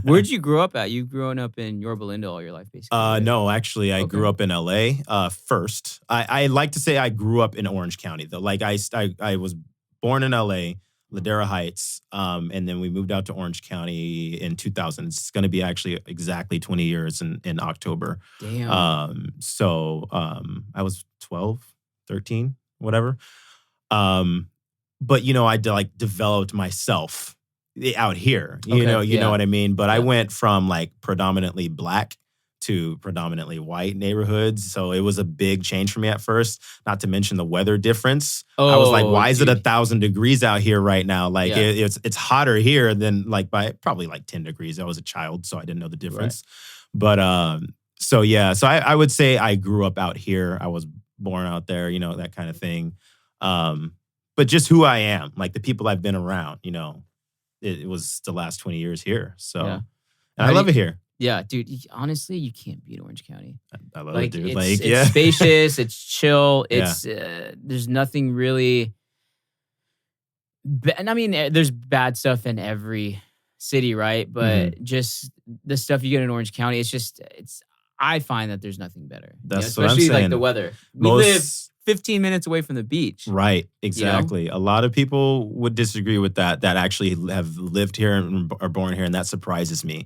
Speaker 1: Where'd you grow up at? You growing up in Yorba Linda all your life, basically? Right?
Speaker 2: No, actually, I grew up in LA first. I like to say I grew up in Orange County though. Like I was born in LA. Ladera Heights, and then we moved out to Orange County in 2000. It's going to be actually exactly 20 years in October.
Speaker 1: Damn.
Speaker 2: So I was 12, 13, whatever. But, you know, I like developed myself out here. You know what I mean? But I went from like predominantly black to predominantly white neighborhoods. So it was a big change for me at first, not to mention the weather difference. I was like, why is it 1,000 degrees out here right now? Like it's hotter here than like by probably like 10 degrees. I was a child, so I didn't know the difference. Right. But so I would say I grew up out here. I was born out there, you know, that kind of thing. But just who I am, like the people I've been around, you know, it was the last 20 years here. So and I love it here.
Speaker 1: Yeah, dude. Honestly, you can't beat Orange County.
Speaker 2: I love it, dude.
Speaker 1: It's spacious. It's chill. It's there's nothing really. And I mean, there's bad stuff in every city, right? But just the stuff you get in Orange County, it's. I find that there's nothing better.
Speaker 2: That's
Speaker 1: what I'm saying. Especially like the weather. We live 15 minutes away from the beach.
Speaker 2: Right, exactly. You know? A lot of people would disagree with that actually have lived here and are born here, and that surprises me.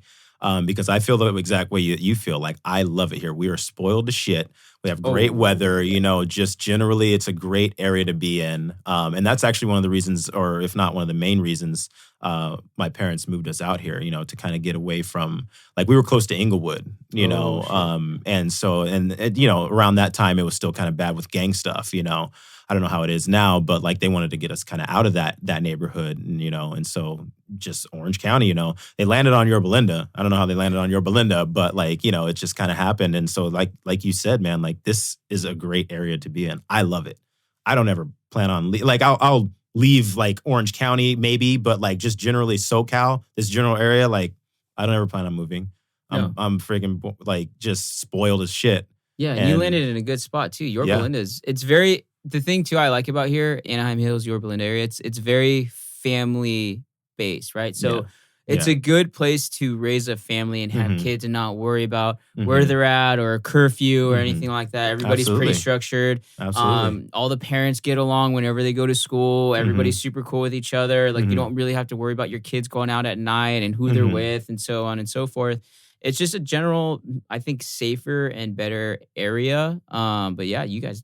Speaker 2: Because I feel the exact way you feel. Like, I love it here. We are spoiled to shit. We have great weather. You know, just generally, it's a great area to be in. And that's actually one of the reasons, or if not one of the main reasons, my parents moved us out here, you know, to kind of get away from, like, we were close to Inglewood, you know. Sure. And so, you know, around that time, it was still kind of bad with gang stuff, you know. I don't know how it is now, but like they wanted to get us kind of out of that neighborhood, and, you know, and so just Orange County, you know, they landed on Yorba Linda. I don't know how they landed on Yorba Linda, but like, you know, it just kind of happened. And so like you said, man, like this is a great area to be in. I love it. I don't ever plan on like I'll leave like Orange County maybe, but like just generally SoCal, this general area, like I don't ever plan on moving. I'm freaking like just spoiled as shit.
Speaker 1: Yeah, and you landed in a good spot too. Yorba Linda it's very. The thing too I like about here, Anaheim Hills, Yorba Linda area, it's very family based, right? So it's a good place to raise a family and have kids and not worry about where they're at or a curfew or anything like that. Everybody's pretty structured.
Speaker 2: Absolutely.
Speaker 1: All the parents get along whenever they go to school. Everybody's super cool with each other. Like you don't really have to worry about your kids going out at night and who they're with and so on and so forth. It's just a general, I think, safer and better area. But yeah, you guys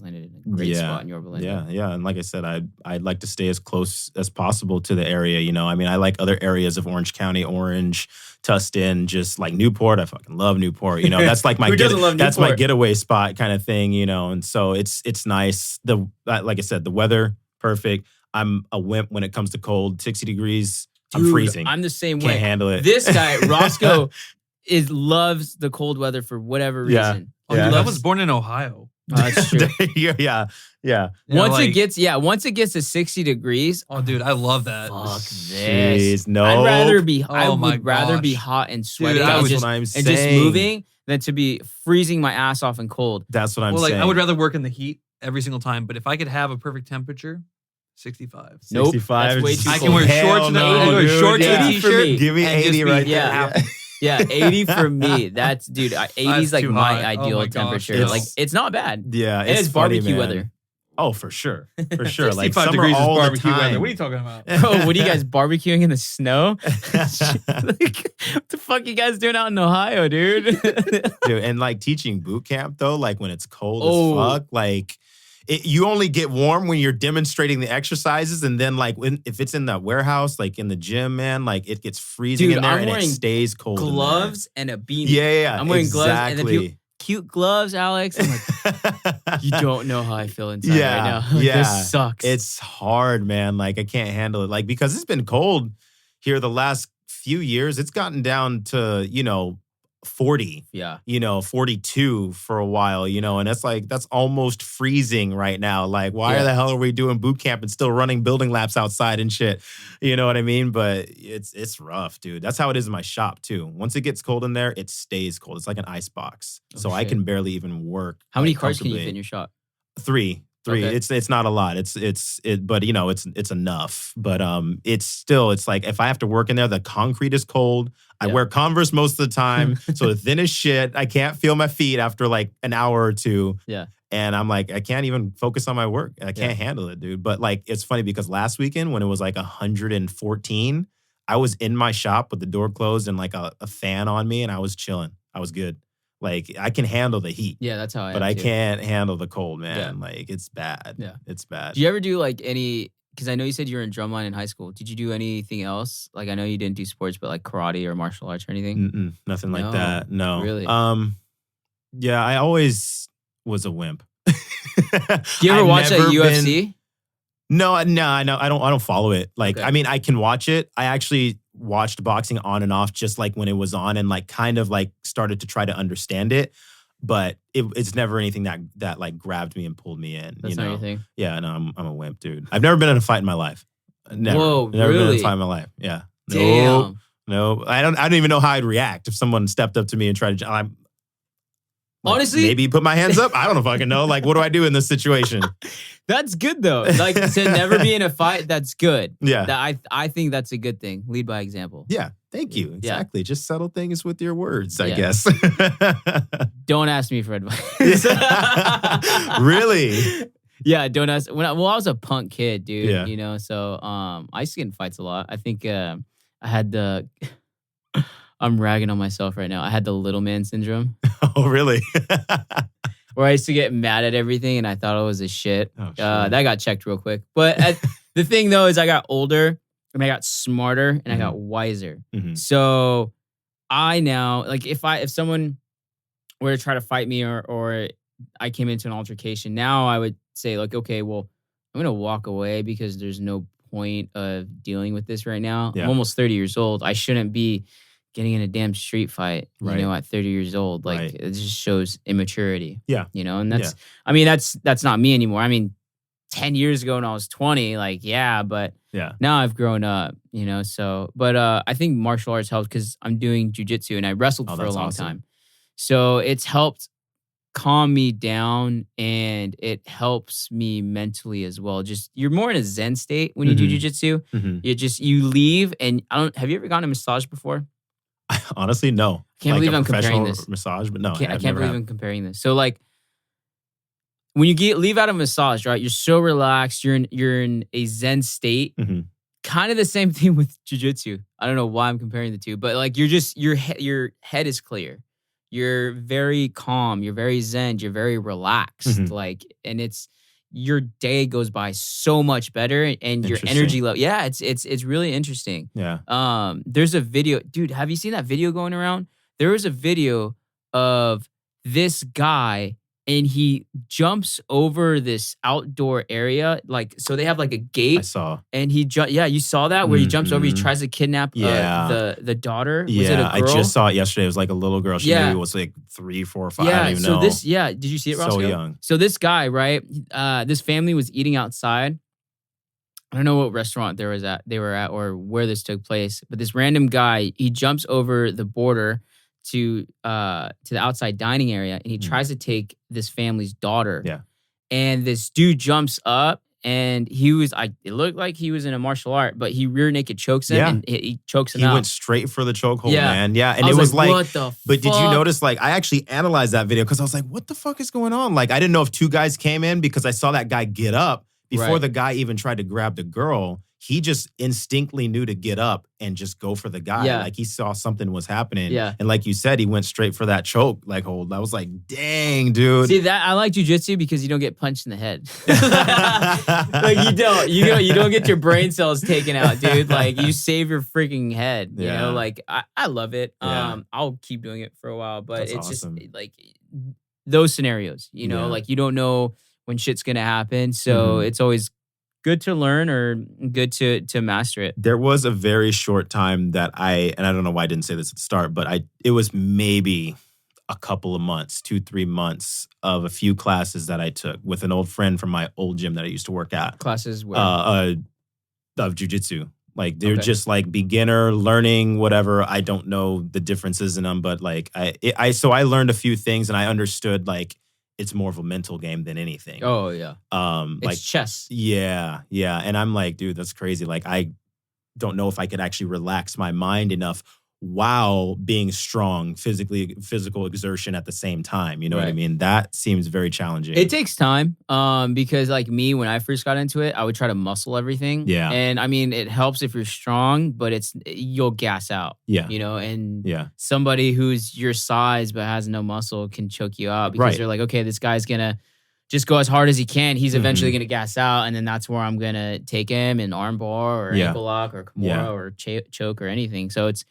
Speaker 1: landed in a great spot in Yorba Linda.
Speaker 2: Yeah. And like I said, I'd like to stay as close as possible to the area. You know, I mean, I like other areas of Orange County, Orange, Tustin, just like Newport. I fucking love Newport. You know, that's like my that's my getaway spot kind of thing. You know, and so it's nice. Like I said, the weather perfect. I'm a wimp when it comes to cold. 60 degrees.
Speaker 1: Dude,
Speaker 2: I'm freezing.
Speaker 1: I'm the same way.
Speaker 2: Can't handle it.
Speaker 1: This guy, Roscoe, loves the cold weather for whatever reason.
Speaker 3: Dude, I was born in Ohio.
Speaker 1: That's true.
Speaker 2: yeah.
Speaker 1: Once it gets to 60 degrees.
Speaker 3: Oh, dude, I love that.
Speaker 1: Fuck this.
Speaker 2: Jeez, no.
Speaker 1: I would rather be hot and sweaty and just moving than to be freezing my ass off and cold.
Speaker 2: That's what I'm saying.
Speaker 3: I would rather work in the heat every single time, but if I could have a perfect temperature, 65.
Speaker 1: Nope.
Speaker 2: 65.
Speaker 1: That's way too cold.
Speaker 3: I can wear shorts and a t-shirt.
Speaker 2: Give me 80 right
Speaker 1: there. Yeah, 80 for me. That's, dude, 80 is like my ideal temperature. Like, it's not bad.
Speaker 2: Yeah,
Speaker 1: and it's barbecue weather.
Speaker 2: Oh, for sure. For sure.
Speaker 3: 65
Speaker 2: like
Speaker 3: degrees
Speaker 2: all
Speaker 3: is barbecue
Speaker 2: the time.
Speaker 3: weather. What are you talking about?
Speaker 1: Oh, what are you guys barbecuing in the snow? Like, what the fuck you guys doing out in Ohio, dude?
Speaker 2: Dude, and like teaching boot camp though, like when it's cold as fuck, like you only get warm when you're demonstrating the exercises, and then like if it's in the warehouse, like in the gym, man, like it gets freezing in there and it stays cold.
Speaker 1: Gloves and a beanie.
Speaker 2: Yeah.
Speaker 1: I'm wearing gloves and then cute gloves, Alex. I'm like, you don't know how I feel inside right now. This sucks.
Speaker 2: It's hard, man. Like I can't handle it. Like because it's been cold here the last few years. It's gotten down to 40, 42 for a while, and that's almost freezing right now. Like, why the hell are we doing boot camp and still running building laps outside and shit? You know what I mean? But it's rough, dude. That's how it is in my shop too. Once it gets cold in there, it stays cold. It's like an ice box. So I can barely even work.
Speaker 1: How many cars can you fit in your shop?
Speaker 2: Three. Okay. It's not a lot. But it's enough. But it's like if I have to work in there, the concrete is cold. I wear Converse most of the time, so it's thin as shit. I can't feel my feet after like an hour or two.
Speaker 1: Yeah.
Speaker 2: And I'm like, I can't even focus on my work. I can't handle it, dude. But like, it's funny because last weekend when it was like 114, I was in my shop with the door closed and like a fan on me, and I was chilling. I was good. Like, I can handle the heat.
Speaker 1: Yeah, that's how I am.
Speaker 2: But I
Speaker 1: too.
Speaker 2: can't handle the cold, man. Yeah. Like, it's bad.
Speaker 1: Yeah.
Speaker 2: It's bad.
Speaker 1: Do you ever do like any because I know you said you were in drumline in high school. Did you do anything else? Like, I know you didn't do sports, but like karate or martial arts or anything?
Speaker 2: Nothing like
Speaker 1: No,
Speaker 2: that. No.
Speaker 1: really?
Speaker 2: Yeah, I always was a wimp.
Speaker 1: Do you ever watch like UFC?
Speaker 2: No, I don't follow it. Like,
Speaker 1: Okay.
Speaker 2: I mean, I can watch it. I actually watched boxing on and off just like when it was on and like kind of like started to try to understand it. But it's never anything that like grabbed me and pulled me in.
Speaker 1: That's not your thing?
Speaker 2: Yeah, no, I'm a wimp, dude. I've never been in a fight in my life. Never.
Speaker 1: Whoa,
Speaker 2: never been in
Speaker 1: really?
Speaker 2: a fight in my life. Yeah.
Speaker 1: Damn.
Speaker 2: No. I don't even know how I'd react if someone stepped up to me and tried to.
Speaker 1: Honestly,
Speaker 2: maybe put my hands up. I don't fucking know. Like, what do I do in this situation?
Speaker 1: That's good though. Like to never be in a fight, that's good.
Speaker 2: Yeah.
Speaker 1: I think that's a good thing. Lead by example.
Speaker 2: Yeah. Thank you.
Speaker 1: Yeah.
Speaker 2: Exactly. Just settle things with your words, I
Speaker 1: Yeah.
Speaker 2: guess.
Speaker 1: Don't ask me for advice.
Speaker 2: Really?
Speaker 1: Yeah, don't ask. I was a punk kid, dude.
Speaker 2: Yeah.
Speaker 1: You know, so I used to get in fights a lot. I think I had the. I'm ragging on myself right now. I had the little man syndrome,
Speaker 2: Oh, really?
Speaker 1: where I used to get mad at everything, and I thought it was a shit.
Speaker 2: Oh, shit.
Speaker 1: That got checked real quick. But the thing though is, I got older, and I got smarter, and I got wiser.
Speaker 2: Mhm.
Speaker 1: So I now, like, if someone were to try to fight me, or I came into an altercation, now I would say, like, okay, well, I'm gonna walk away because there's no point of dealing with this right now.
Speaker 2: Yeah.
Speaker 1: I'm almost 30 years old. I shouldn't be getting in a damn street fight,
Speaker 2: Right.
Speaker 1: you know, at 30 years old. Like,
Speaker 2: Right.
Speaker 1: it just shows immaturity.
Speaker 2: Yeah.
Speaker 1: You know, and that's not me anymore. I mean, 10 years ago when I was 20, like, yeah, but
Speaker 2: Yeah.
Speaker 1: now I've grown up, you know, so, but I think martial arts helps because I'm doing jujitsu and I wrestled
Speaker 2: Oh,
Speaker 1: for a
Speaker 2: that's
Speaker 1: long
Speaker 2: awesome.
Speaker 1: time. So it's helped calm me down and it helps me mentally as well. Just, you're more in a zen state when you do
Speaker 2: Mhm.
Speaker 1: jujitsu.
Speaker 2: Mhm.
Speaker 1: You leave and have you ever gotten a massage before?
Speaker 2: Honestly, no.
Speaker 1: Can't
Speaker 2: Like
Speaker 1: believe
Speaker 2: a
Speaker 1: I'm comparing
Speaker 2: professional
Speaker 1: this.
Speaker 2: massage, but no,
Speaker 1: I can't
Speaker 2: never
Speaker 1: believe
Speaker 2: have.
Speaker 1: I'm comparing this. So like, when you leave out of massage, right? You're so relaxed. You're in a zen state.
Speaker 2: Mhm.
Speaker 1: Kind of the same thing with jujitsu. I don't know why I'm comparing the two, but like, you're just your head is clear. You're very calm. You're very zen. You're very relaxed.
Speaker 2: Mhm.
Speaker 1: Like, and it's your day goes by so much better, and your
Speaker 2: Interesting.
Speaker 1: energy level. Yeah, it's really interesting.
Speaker 2: Yeah.
Speaker 1: There's a video, dude. Have you seen that video going around? There was a video of this guy, and he jumps over this outdoor area. Like, so they have like a
Speaker 2: I
Speaker 1: gate,
Speaker 2: saw.
Speaker 1: and yeah, you saw that where he jumps over. He
Speaker 2: Mhm.
Speaker 1: tries to kidnap
Speaker 2: Yeah.
Speaker 1: the daughter. Was
Speaker 2: Yeah,
Speaker 1: it a girl?
Speaker 2: I just saw it yesterday. It was like a little girl. She
Speaker 1: Yeah.
Speaker 2: maybe was like 3, 4, 5. I
Speaker 1: Yeah.
Speaker 2: don't even
Speaker 1: So
Speaker 2: know.
Speaker 1: did you see it,
Speaker 2: So
Speaker 1: Roscoe?
Speaker 2: young.
Speaker 1: So this guy, right? This family was eating outside. I don't know what restaurant they were at, or where this took place. But this random guy, he jumps over the border to the outside dining area, and he tries to take this family's daughter.
Speaker 2: Yeah.
Speaker 1: And this dude jumps up, and it looked like he was in a martial art, but he rear naked chokes him,
Speaker 2: Yeah.
Speaker 1: and he chokes him
Speaker 2: He
Speaker 1: out.
Speaker 2: went straight for the chokehold,
Speaker 1: Yeah.
Speaker 2: man. Yeah, and
Speaker 1: I
Speaker 2: it was like,
Speaker 1: what the
Speaker 2: but did you
Speaker 1: fuck?
Speaker 2: notice? Like, I actually analyzed that video because I was like, what the fuck is going on? Like, I didn't know if 2 guys came in because I saw that guy get up before
Speaker 1: Right.
Speaker 2: the guy even tried to grab the girl. He just instinctively knew to get up and just go for the guy.
Speaker 1: Yeah.
Speaker 2: Like, he saw something was happening.
Speaker 1: Yeah.
Speaker 2: And like you said, he went straight for that choke like hold. I was like, dang, dude.
Speaker 1: See that I like jujitsu because you don't get punched in the head. Like you don't get your brain cells taken out, dude. Like you save your freaking head. You
Speaker 2: Yeah.
Speaker 1: know, like I love it.
Speaker 2: Yeah.
Speaker 1: I'll keep doing it for a while, but
Speaker 2: That's
Speaker 1: it's
Speaker 2: awesome.
Speaker 1: just like those scenarios. You know,
Speaker 2: Yeah.
Speaker 1: like you don't know when shit's gonna happen, so
Speaker 2: Mhm.
Speaker 1: it's always good to learn or good to master it.
Speaker 2: There was a very short time that and I don't know why I didn't say this at the start, but it was maybe a couple of months, 2, 3 months of a few classes that I took with an old friend from my old gym that I used to work at,
Speaker 1: Classes where
Speaker 2: of jujitsu. Like they're
Speaker 1: Okay.
Speaker 2: just like beginner learning, whatever. I don't know the differences in them, but like so I learned a few things and I understood like it's more of a mental game than anything.
Speaker 1: oh yeah,
Speaker 2: Like
Speaker 1: it's chess.
Speaker 2: yeah. And I'm like, dude, that's crazy. Like, I don't know if I could actually relax my mind enough while being strong, physical exertion at the same time. You know what I
Speaker 1: Right.
Speaker 2: mean? That seems very challenging.
Speaker 1: It takes time, because like me, when I first got into it, I would try to muscle everything.
Speaker 2: Yeah.
Speaker 1: And I mean, it helps if you're strong, but you'll gas out.
Speaker 2: Yeah.
Speaker 1: You know, and
Speaker 2: Yeah.
Speaker 1: somebody who's your size but has no muscle can choke you out because
Speaker 2: Right.
Speaker 1: they're like, okay, this guy's gonna just go as hard as he can. He's eventually
Speaker 2: Mhm.
Speaker 1: going to gas out, and then that's where I'm going to take him in armbar or
Speaker 2: Yeah.
Speaker 1: ankle lock or kimura
Speaker 2: Yeah.
Speaker 1: or choke or anything. So it's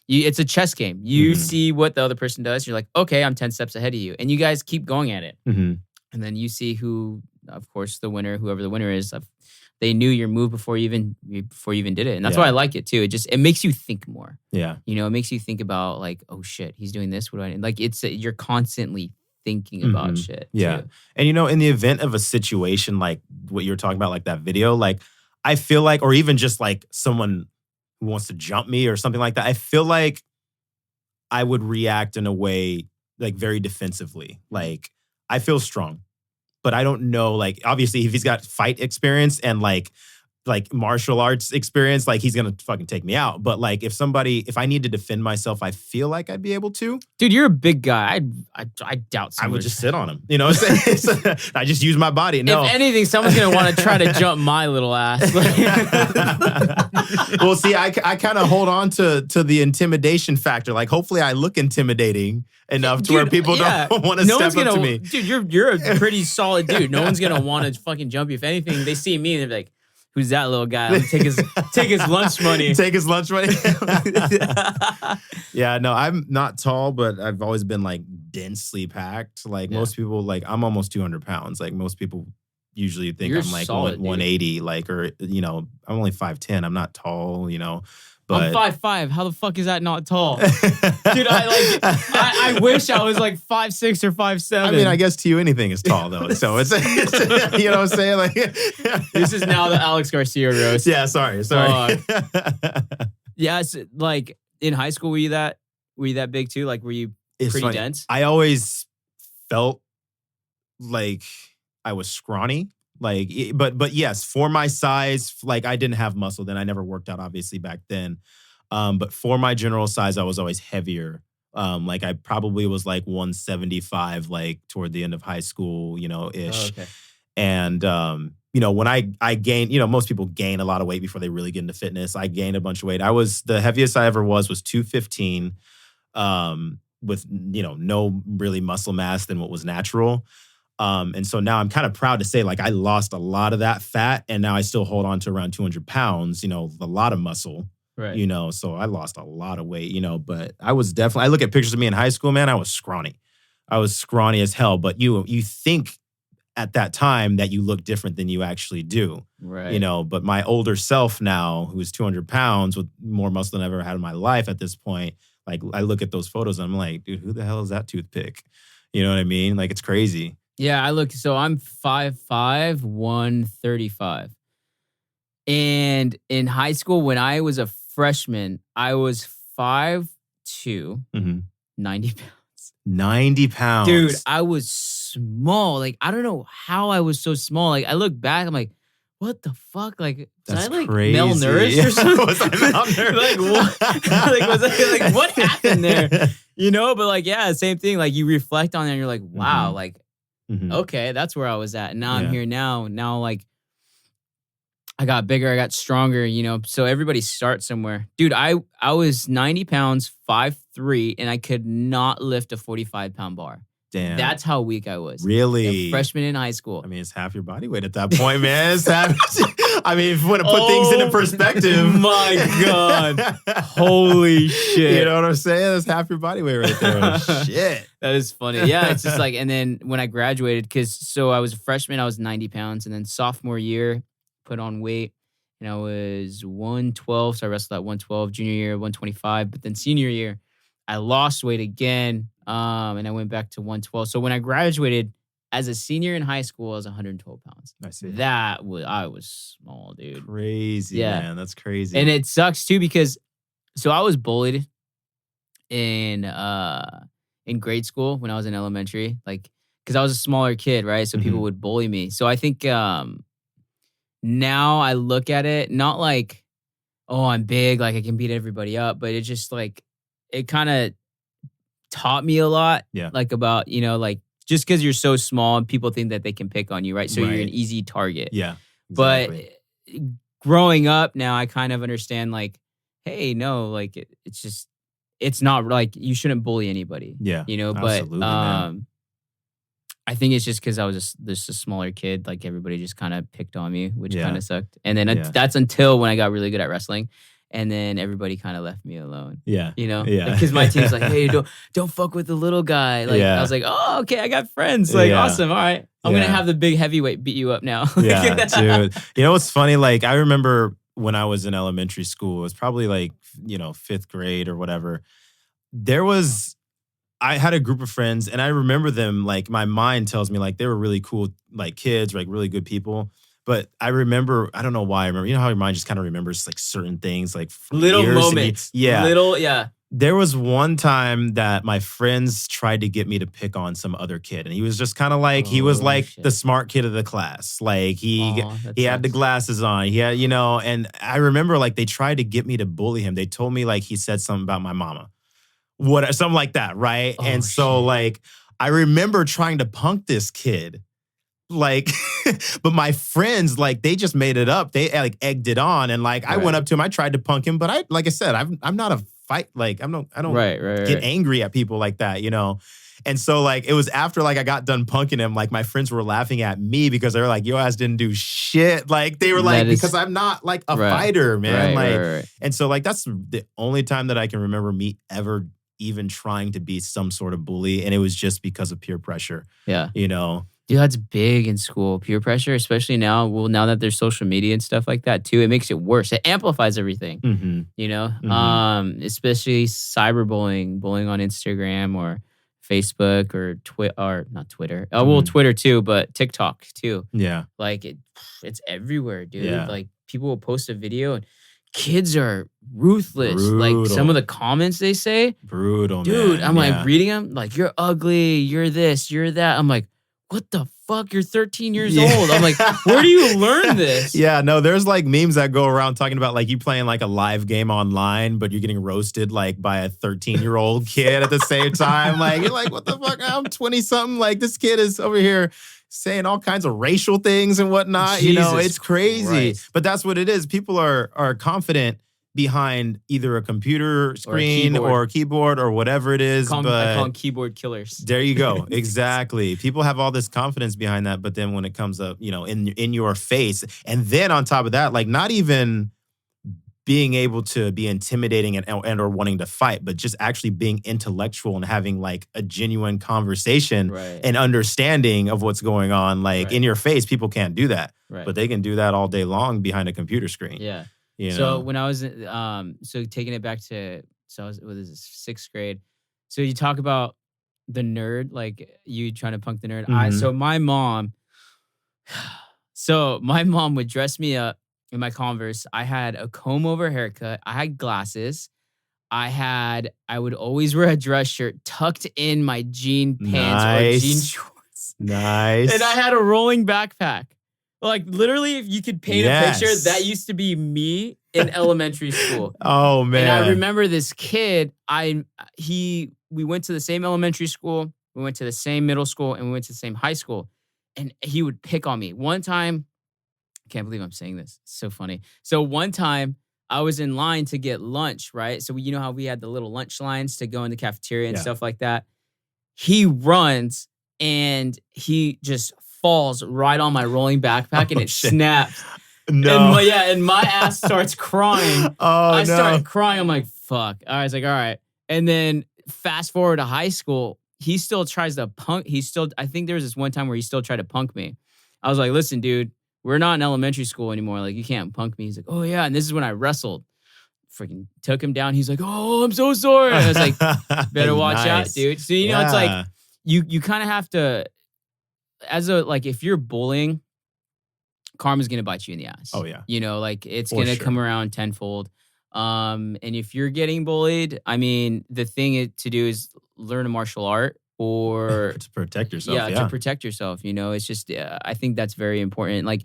Speaker 1: a chess game. You
Speaker 2: Mhm.
Speaker 1: see what the other person does. You're like, okay, I'm 10 steps ahead of you. And you guys keep going at it.
Speaker 2: Mhm.
Speaker 1: And then you see who, of course, whoever the winner is, they knew your move before you even did it. And that's why I like it too. It makes you think more.
Speaker 2: Yeah.
Speaker 1: You know, it makes you think about like, oh shit, he's doing this. What do I like? You're constantly thinking about
Speaker 2: Mhm.
Speaker 1: shit.
Speaker 2: Yeah.
Speaker 1: Too.
Speaker 2: And in the event of a situation like what you're talking about, like that video, like I feel like, or even just like someone who wants to jump me or something like that, I feel like I would react in a way like very defensively. Like I feel strong, but I don't know, like obviously if he's got fight experience and like martial arts experience, like he's gonna fucking take me out. But like if I need to defend myself, I feel like I'd be able to.
Speaker 1: Dude, you're a big guy. I doubt
Speaker 2: I
Speaker 1: someone
Speaker 2: would just sit on him. You know what I'm saying? I just use my body. No.
Speaker 1: If anything, someone's gonna want to try to jump my little ass.
Speaker 2: Well, see, I kind of hold on to the intimidation factor. Like, hopefully, I look intimidating enough to where people don't want to step up to me.
Speaker 1: Dude, you're a pretty solid dude. No one's gonna want to fucking jump you. If anything, they see me and they're like, "Who's that little guy? Let me take his lunch money."
Speaker 2: Take his lunch money. Yeah, no, I'm not tall, but I've always been like densely packed. Like most people, like I'm almost 200 pounds. Like most people usually think
Speaker 1: You're
Speaker 2: I'm like
Speaker 1: solid,
Speaker 2: 180, like, or I'm only 5'10". I'm not tall, But
Speaker 1: I'm 5'5". How the fuck is that not tall? Dude, I wish I was like 5'6" or 5'7".
Speaker 2: I mean, I guess to you anything is tall though. So it's you know what I'm saying? Like
Speaker 1: this is now the Alex Garcia roast.
Speaker 2: Yeah, sorry.
Speaker 1: Yeah, it's like in high school, were you that big too? Like, were you pretty
Speaker 2: funny.
Speaker 1: dense?
Speaker 2: I always felt like I was scrawny. Like, but yes, for my size, like I didn't have muscle then. I never worked out obviously back then. But for my general size, I was always heavier. Like I probably was like 175, like toward the end of high school, ish.
Speaker 1: Oh, okay.
Speaker 2: And, when I gained, most people gain a lot of weight before they really get into fitness. I gained a bunch of weight. The heaviest I ever was 215, with, no really muscle mass than what was natural. And so now I'm kind of proud to say, like, I lost a lot of that fat and now I still hold on to around 200 pounds, a lot of muscle,
Speaker 1: right.
Speaker 2: So I lost a lot of weight, but I look at pictures of me in high school, man, I was scrawny. I was scrawny as hell, but you think at that time that you look different than you actually do,
Speaker 1: right.
Speaker 2: But my older self now, who's 200 pounds with more muscle than I've ever had in my life at this point, like I look at those photos and I'm like, dude, who the hell is that toothpick? You know what I mean? Like, it's crazy.
Speaker 1: Yeah, so I'm 5'5", 135. And in high school, when I was a freshman, I was 5'2", 90 pounds.
Speaker 2: 90 pounds.
Speaker 1: Dude, I was small. Like, I don't know how I was so small. Like, I look back, I'm like, what the fuck? Like,
Speaker 2: that's
Speaker 1: was I like
Speaker 2: crazy.
Speaker 1: Malnourished or something?
Speaker 2: Was I malnourished?
Speaker 1: What happened there? But like, yeah, same thing. Like, you reflect on it and you're like, wow, like, okay, that's where I was at. And now I'm here now. Now, like, I got bigger, I got stronger, So everybody starts somewhere. Dude, I was 90 pounds, 5'3", and I could not lift a 45-pound bar.
Speaker 2: Damn.
Speaker 1: That's how weak I was.
Speaker 2: Really?
Speaker 1: A freshman in high school.
Speaker 2: I mean, it's half your body weight at that point, man. I mean, if you want to put things into perspective.
Speaker 1: My God. Holy shit.
Speaker 2: You know what I'm saying? That's half your body weight right there. Shit.
Speaker 1: That is funny. Yeah, it's just like, and then when I graduated, so I was a freshman, I was 90 pounds. And then sophomore year, put on weight. And I was 112. So I wrestled at 112. Junior year, 125. But then senior year, I lost weight again. And I went back to 112. So when I graduated as a senior in high school, I was 112 pounds.
Speaker 2: I see.
Speaker 1: I was small, dude.
Speaker 2: Crazy, man. That's crazy.
Speaker 1: And it sucks too because, so I was bullied in grade school when I was in elementary, like, because I was a smaller kid, right? So people would bully me. So I think now I look at it not like, oh, I'm big, like I can beat everybody up, but it's just like, it kind of taught me a lot, like about, like just because you're so small and people think that they can pick on you, right? So you're an easy target.
Speaker 2: Yeah. Exactly.
Speaker 1: But growing up now, I kind of understand like, hey, no, like it's not like you shouldn't bully anybody.
Speaker 2: Yeah.
Speaker 1: But
Speaker 2: man.
Speaker 1: I think it's just because I was just a smaller kid. Like everybody just kind of picked on me, which kind of sucked. And then that's until when I got really good at wrestling, and then everybody kind of left me alone.
Speaker 2: Yeah,
Speaker 1: you know,
Speaker 2: yeah.
Speaker 1: Because my team's like, hey, don't fuck with the little guy. Like I was like, oh, okay, I got friends. Like awesome, all right. I'm gonna have the big heavyweight beat you up now.
Speaker 2: Yeah, dude. You know what's funny? Like I remember when I was in elementary school, it was probably like 5th grade or whatever. I had a group of friends, and I remember them, like, my mind tells me, like, they were really cool, like, kids, like, really good people. But I remember, I don't know why I remember, how your mind just kind of remembers, like, certain things, like,
Speaker 1: little moments.
Speaker 2: Yeah. There was one time that my friends tried to get me to pick on some other kid, and he was just kind of like, he was like the smart kid of the class. Like, he had the glasses on. He had, and I remember, like, they tried to get me to bully him. They told me, like, he said something about my mama. Something like that, right? And so, like, I remember trying to punk this kid, like, but my friends, like, they just made it up. They like egged it on, and like, I went up to him, I tried to punk him, but like I said, I'm not a fight, like, I don't get angry at people like that, And so, like, it was after, like, I got done punking him, like, my friends were laughing at me because they were like, your ass didn't do shit. Like, they were like, because I'm not, like, a fighter, man. Like, and so, like, that's the only time that I can remember me ever even trying to be some sort of bully. And it was just because of peer pressure.
Speaker 1: Yeah. Dude, that's big in school, peer pressure, especially now. Well, now that there's social media and stuff like that, too, it makes it worse. It amplifies everything, especially cyberbullying, bullying on Instagram or Facebook or not Twitter. Well, Twitter too, but TikTok too.
Speaker 2: Yeah.
Speaker 1: Like it's everywhere, dude. Yeah. Like people will post a video and kids are ruthless. Brutal. Like some of the comments they say.
Speaker 2: Brutal,
Speaker 1: dude.
Speaker 2: Man.
Speaker 1: I'm like reading them, like, you're ugly, you're this, you're that. I'm like, what the fuck? You're 13 years old. I'm like, where do you learn this?
Speaker 2: Yeah, no, there's like memes that go around talking about like you playing like a live game online, but you're getting roasted like by a 13-year-old kid at the same time. Like, you're like, what the fuck? I'm 20-something. Like, this kid is over here saying all kinds of racial things and whatnot.
Speaker 1: Jesus
Speaker 2: it's crazy.
Speaker 1: Christ.
Speaker 2: But that's what it is. People are confident behind either a computer screen or a keyboard or whatever it is.
Speaker 1: I call them keyboard killers.
Speaker 2: There you go. Exactly. People have all this confidence behind that, but then when it comes up, in your face, and then on top of that, like not even being able to be intimidating and or wanting to fight, but just actually being intellectual and having like a genuine conversation and understanding of what's going on, like in your face, people can't do that, but they can do that all day long behind a computer screen.
Speaker 1: Yeah. So when I was, so taking it back to, I was, what is this, 6th grade. So you talk about the nerd, like you trying to punk the nerd. My mom would dress me up in my Converse. I had a comb over haircut. I had glasses. I would always wear a dress shirt tucked in my jean pants or jean shorts.
Speaker 2: Nice.
Speaker 1: And I had a rolling backpack. Like, literally, if you could paint a picture, that used to be me in elementary school.
Speaker 2: Oh, man.
Speaker 1: And I remember this kid, we went to the same elementary school, we went to the same middle school, and we went to the same high school. And he would pick on me. One time, I can't believe I'm saying this. It's so funny. So one time, I was in line to get lunch, right? So you know how we had the little lunch lines to go in the cafeteria and stuff like that? He runs, and he just falls right on my rolling backpack and it snaps.
Speaker 2: No.
Speaker 1: And my ass starts crying. I start crying. I'm like, fuck. I was like, all right. And then fast forward to high school, he still tries to punk. I think there was this one time where he still tried to punk me. I was like, listen, dude, we're not in elementary school anymore. Like, you can't punk me. He's like, oh yeah. And this is when I wrestled. Freaking took him down. He's like, oh, I'm so sorry. I was like, better watch out, dude. So, it's like, you kind of have to, if you're bullying, karma's gonna bite you in the ass.
Speaker 2: Oh yeah.
Speaker 1: Like it's gonna come around tenfold. And if you're getting bullied, I mean, the thing to do is learn a martial art or
Speaker 2: to protect yourself.
Speaker 1: Yeah, to protect yourself. It's just I think that's very important. Like,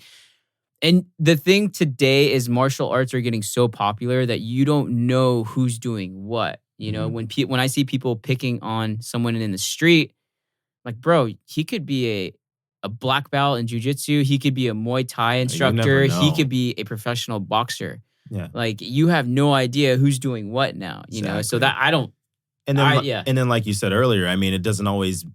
Speaker 1: and the thing today is martial arts are getting so popular that you don't know who's doing what. When I see people picking on someone in the street, like, bro, he could be a black belt in jiu-jitsu. He could be a Muay Thai instructor. He could be a professional boxer.
Speaker 2: Yeah.
Speaker 1: Like, you have no idea who's doing what now,
Speaker 2: exactly.
Speaker 1: So that I don't.
Speaker 2: And then like you said earlier, I mean, it doesn't always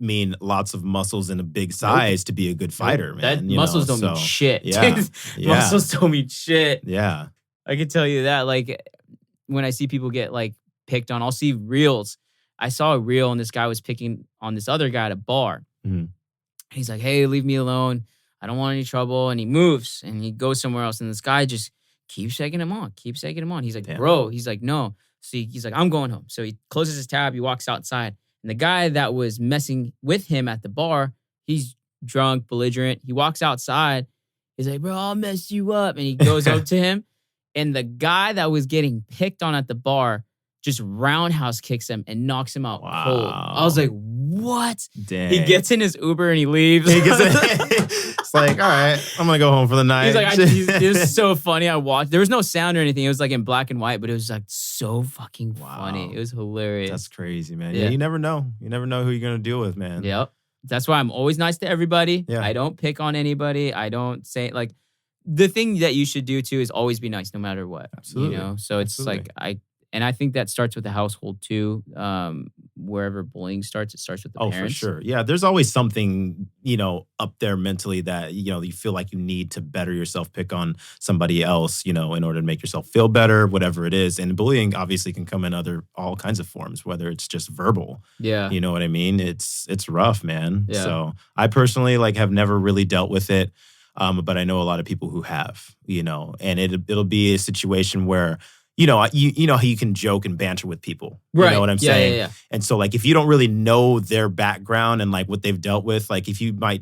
Speaker 2: mean lots of muscles and a big size to be a good fighter, man.
Speaker 1: Muscles don't mean shit.
Speaker 2: Yeah,
Speaker 1: Muscles don't mean shit.
Speaker 2: Yeah.
Speaker 1: I can tell you that. Like, when I see people get like picked on, I'll see reels. I saw a reel and this guy was picking on this other guy at a bar.
Speaker 2: Mm-hmm.
Speaker 1: He's like, hey, leave me alone. I don't want any trouble. And he moves and he goes somewhere else. And this guy just keeps egging him on, He's like, bro, he's like, no. So he's like, I'm going home. So he closes his tab. He walks outside. And the guy that was messing with him at the bar, he's drunk, belligerent. He walks outside. He's like, bro, I'll mess you up. And he goes up to him. And the guy that was getting picked on at the bar just roundhouse kicks him and knocks him out cold. I was like, what?
Speaker 2: Dang.
Speaker 1: He gets in his Uber and he leaves.
Speaker 2: It's like, all right, I'm going to go home for the night.
Speaker 1: He's like, it was so funny. I watched. There was no sound or anything. It was like in black and white, but it was like so fucking funny. It was hilarious.
Speaker 2: That's crazy, man. Yeah, you never know. You never know who you're going to deal with, man.
Speaker 1: Yep. That's why I'm always nice to everybody.
Speaker 2: Yeah.
Speaker 1: I don't pick on anybody. I don't say, like, the thing that you should do too is always be nice no matter what.
Speaker 2: Absolutely.
Speaker 1: You know? So it's like, I think that starts with the household too. Wherever bullying starts, it starts with the parents.
Speaker 2: Oh, for sure. Yeah, there's always something, up there mentally that, you feel like you need to better yourself, pick on somebody else, in order to make yourself feel better, whatever it is. And bullying obviously can come in all kinds of forms, whether it's just verbal.
Speaker 1: Yeah.
Speaker 2: You know what I mean? It's rough, man.
Speaker 1: Yeah.
Speaker 2: So I personally have never really dealt with it. But I know a lot of people who have, and it'll be a situation where, you know how you can joke and banter with people.
Speaker 1: Right.
Speaker 2: You know what I'm saying?
Speaker 1: Yeah.
Speaker 2: And so, if you don't really know their background and, what they've dealt with, if you might,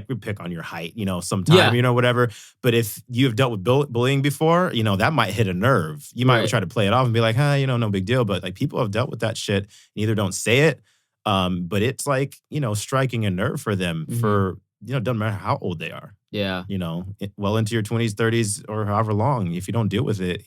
Speaker 2: we pick on your height, sometime, whatever. But if you have dealt with bullying before, that might hit a nerve. You might try to play it off and be like, no big deal. But, people have dealt with that shit and either don't say it, but it's striking a nerve for them for, doesn't matter how old they are.
Speaker 1: Yeah.
Speaker 2: Well into your 20s, 30s, or however long, if you don't deal with it,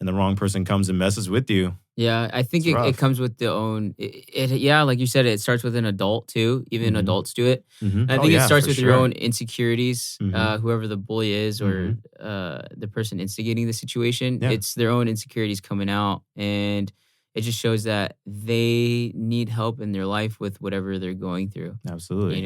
Speaker 2: and the wrong person comes and messes with you.
Speaker 1: Yeah, I think it comes with the own. Like you said, it starts with an adult too. Even adults do it.
Speaker 2: Mm-hmm.
Speaker 1: I think it starts with your own insecurities. Whoever the bully is or the person instigating the situation, it's their own insecurities coming out, and it just shows that they need help in their life with whatever they're going through.
Speaker 2: Absolutely.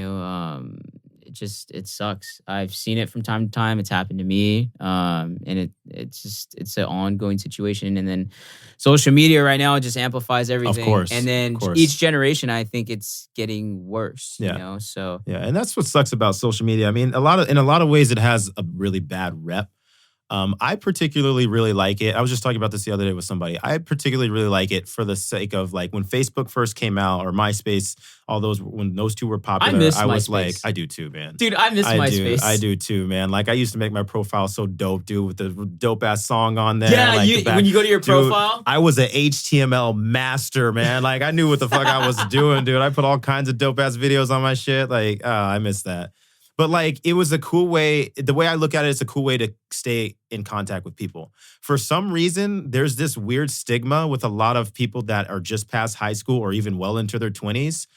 Speaker 1: It sucks. I've seen it from time to time. It's happened to me. And it's an ongoing situation. And then social media right now just amplifies everything.
Speaker 2: Of course.
Speaker 1: And then each generation, I think it's getting worse.
Speaker 2: Yeah.
Speaker 1: So
Speaker 2: yeah, and that's what sucks about social media. I mean, in a lot of ways, it has a really bad rep. I particularly really like it. I was just talking about this the other day with somebody. I particularly really like it for the sake of when Facebook first came out or MySpace, when those two were popular. I was like, I do too, man.
Speaker 1: Dude, I miss MySpace.
Speaker 2: I do too, man. I used to make my profile so dope, dude, with the dope ass song on there.
Speaker 1: Yeah, when you go to your profile.
Speaker 2: I was an HTML master, man. I knew what the fuck I was doing, dude. I put all kinds of dope ass videos on my shit. I miss that. But it was a cool way. The way I look at it, it's a cool way to stay in contact with people. For some reason, there's this weird stigma with a lot of people that are just past high school or even well into their 20s.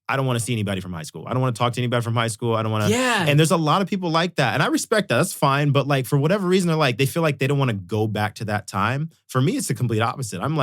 Speaker 2: I don't want to see anybody from high school. I don't want to talk to anybody from high school. I don't want to.
Speaker 1: Yeah.
Speaker 2: And there's a lot of people like that. And I respect that. That's fine. But for whatever reason, they feel like they don't want to go back to that time. For me, it's the complete opposite. I'm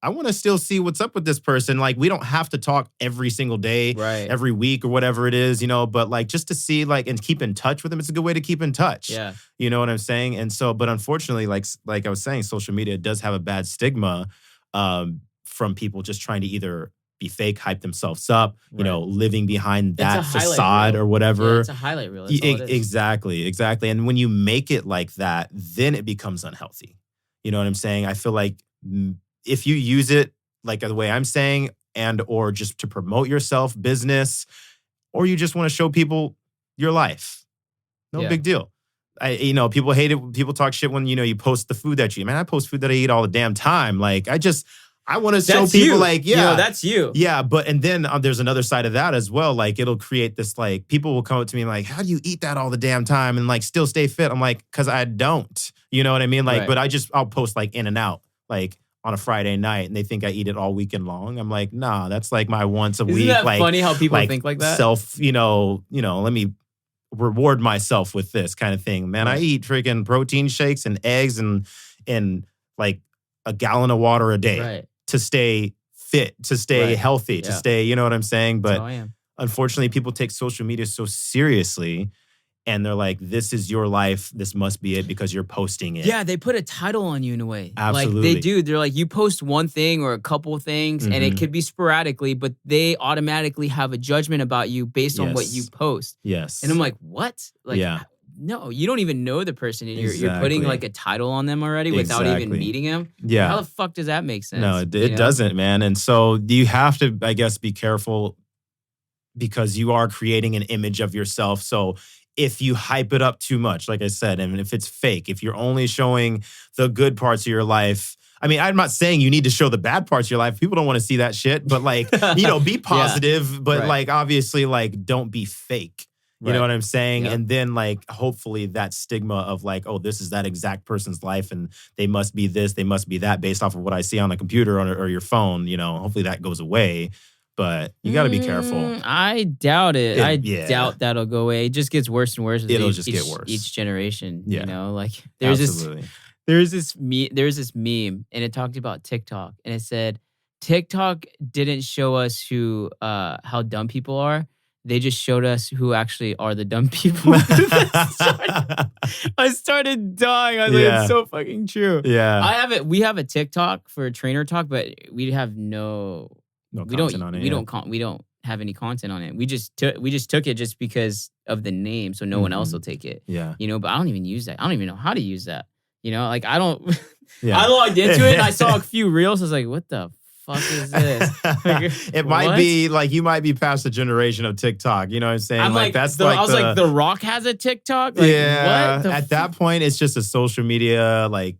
Speaker 2: I want to still see what's up with this person. We don't have to talk every single day, every week or whatever it is, but just to see and keep in touch with them. It's a good way to keep in touch.
Speaker 1: Yeah.
Speaker 2: You know what I'm saying? And so, but unfortunately, like I was saying, social media does have a bad stigma from people just trying to either be fake, hype themselves up, living behind that facade or whatever.
Speaker 1: Yeah, it's a highlight reel. That's all it is.
Speaker 2: Exactly. And when you make it like that, then it becomes unhealthy. You know what I'm saying? I feel like if you use it the way I'm saying or just to promote yourself, business, or you just want to show people your life, no big deal. People hate it. People talk shit when, you post the food that you eat. Man, I post food that I eat all the damn time. I want to show people
Speaker 1: that's you.
Speaker 2: Yeah, and then there's another side of that as well. It'll create this, people will come up to me how do you eat that all the damn time and still stay fit? I'm because I don't. You know what I mean? But I'll post in and out, on a Friday night, and they think I eat it all weekend long. I'm nah, that's my once a week.
Speaker 1: Isn't that funny how people think like that?
Speaker 2: Self, let me reward myself with this kind of thing. Man, I eat freaking protein shakes and eggs and a gallon of water a day to stay fit, to stay
Speaker 1: Right.
Speaker 2: healthy, to stay, you know what I'm saying?
Speaker 1: That's
Speaker 2: But
Speaker 1: how I am.
Speaker 2: unfortunately, people take social media so seriously and they're like, this is your life. This must be it because you're posting it.
Speaker 1: Yeah, they put a title on you in a way. Like
Speaker 2: Absolutely.
Speaker 1: they do. They're like, you post one thing or a couple of things, and it could be sporadically, but they automatically have a judgment about you based on what you post.
Speaker 2: Yes.
Speaker 1: And I'm like, what? Like, no, you don't even know the person, and you're putting like a title on them already without even meeting him.
Speaker 2: Yeah.
Speaker 1: How the fuck does that make sense?
Speaker 2: No, it doesn't, man. And so you have to, I guess, be careful because you are creating an image of yourself. So if you hype it up too much, like I said, and if it's fake, if you're only showing the good parts of your life, I mean, I'm not saying you need to show the bad parts of your life. People don't want to see that shit, but like, be positive, but like, obviously, like, don't be fake. You know what I'm saying? Yep. And then like, hopefully that stigma of like, oh, this is that exact person's life and they must be this, they must be that based off of what I see on the computer or your phone, hopefully that goes away. But you got to be careful.
Speaker 1: I doubt it. I doubt that'll go away. It just gets worse and worse.
Speaker 2: It'll just get worse
Speaker 1: each generation.
Speaker 2: Yeah.
Speaker 1: Like there's this meme, and it talked about TikTok, and it said TikTok didn't show us how dumb people are. They just showed us who actually are the dumb people. I started dying. I was like, it's so fucking true.
Speaker 2: Yeah.
Speaker 1: We have a TikTok for Trainer Talk, but we have no content on it. We don't have any content on it. We just took it just because of the name, so no one else will take it.
Speaker 2: Yeah.
Speaker 1: But I don't even use that. I don't even know how to use that. Like I don't. I logged into it and I saw a few reels. I was like, what the fuck is this?
Speaker 2: It might be like you might be past the generation of TikTok. You know what I'm saying?
Speaker 1: I'm like
Speaker 2: that's
Speaker 1: I was like, The Rock has a TikTok. Like,
Speaker 2: yeah.
Speaker 1: What
Speaker 2: At that point, it's just a social media like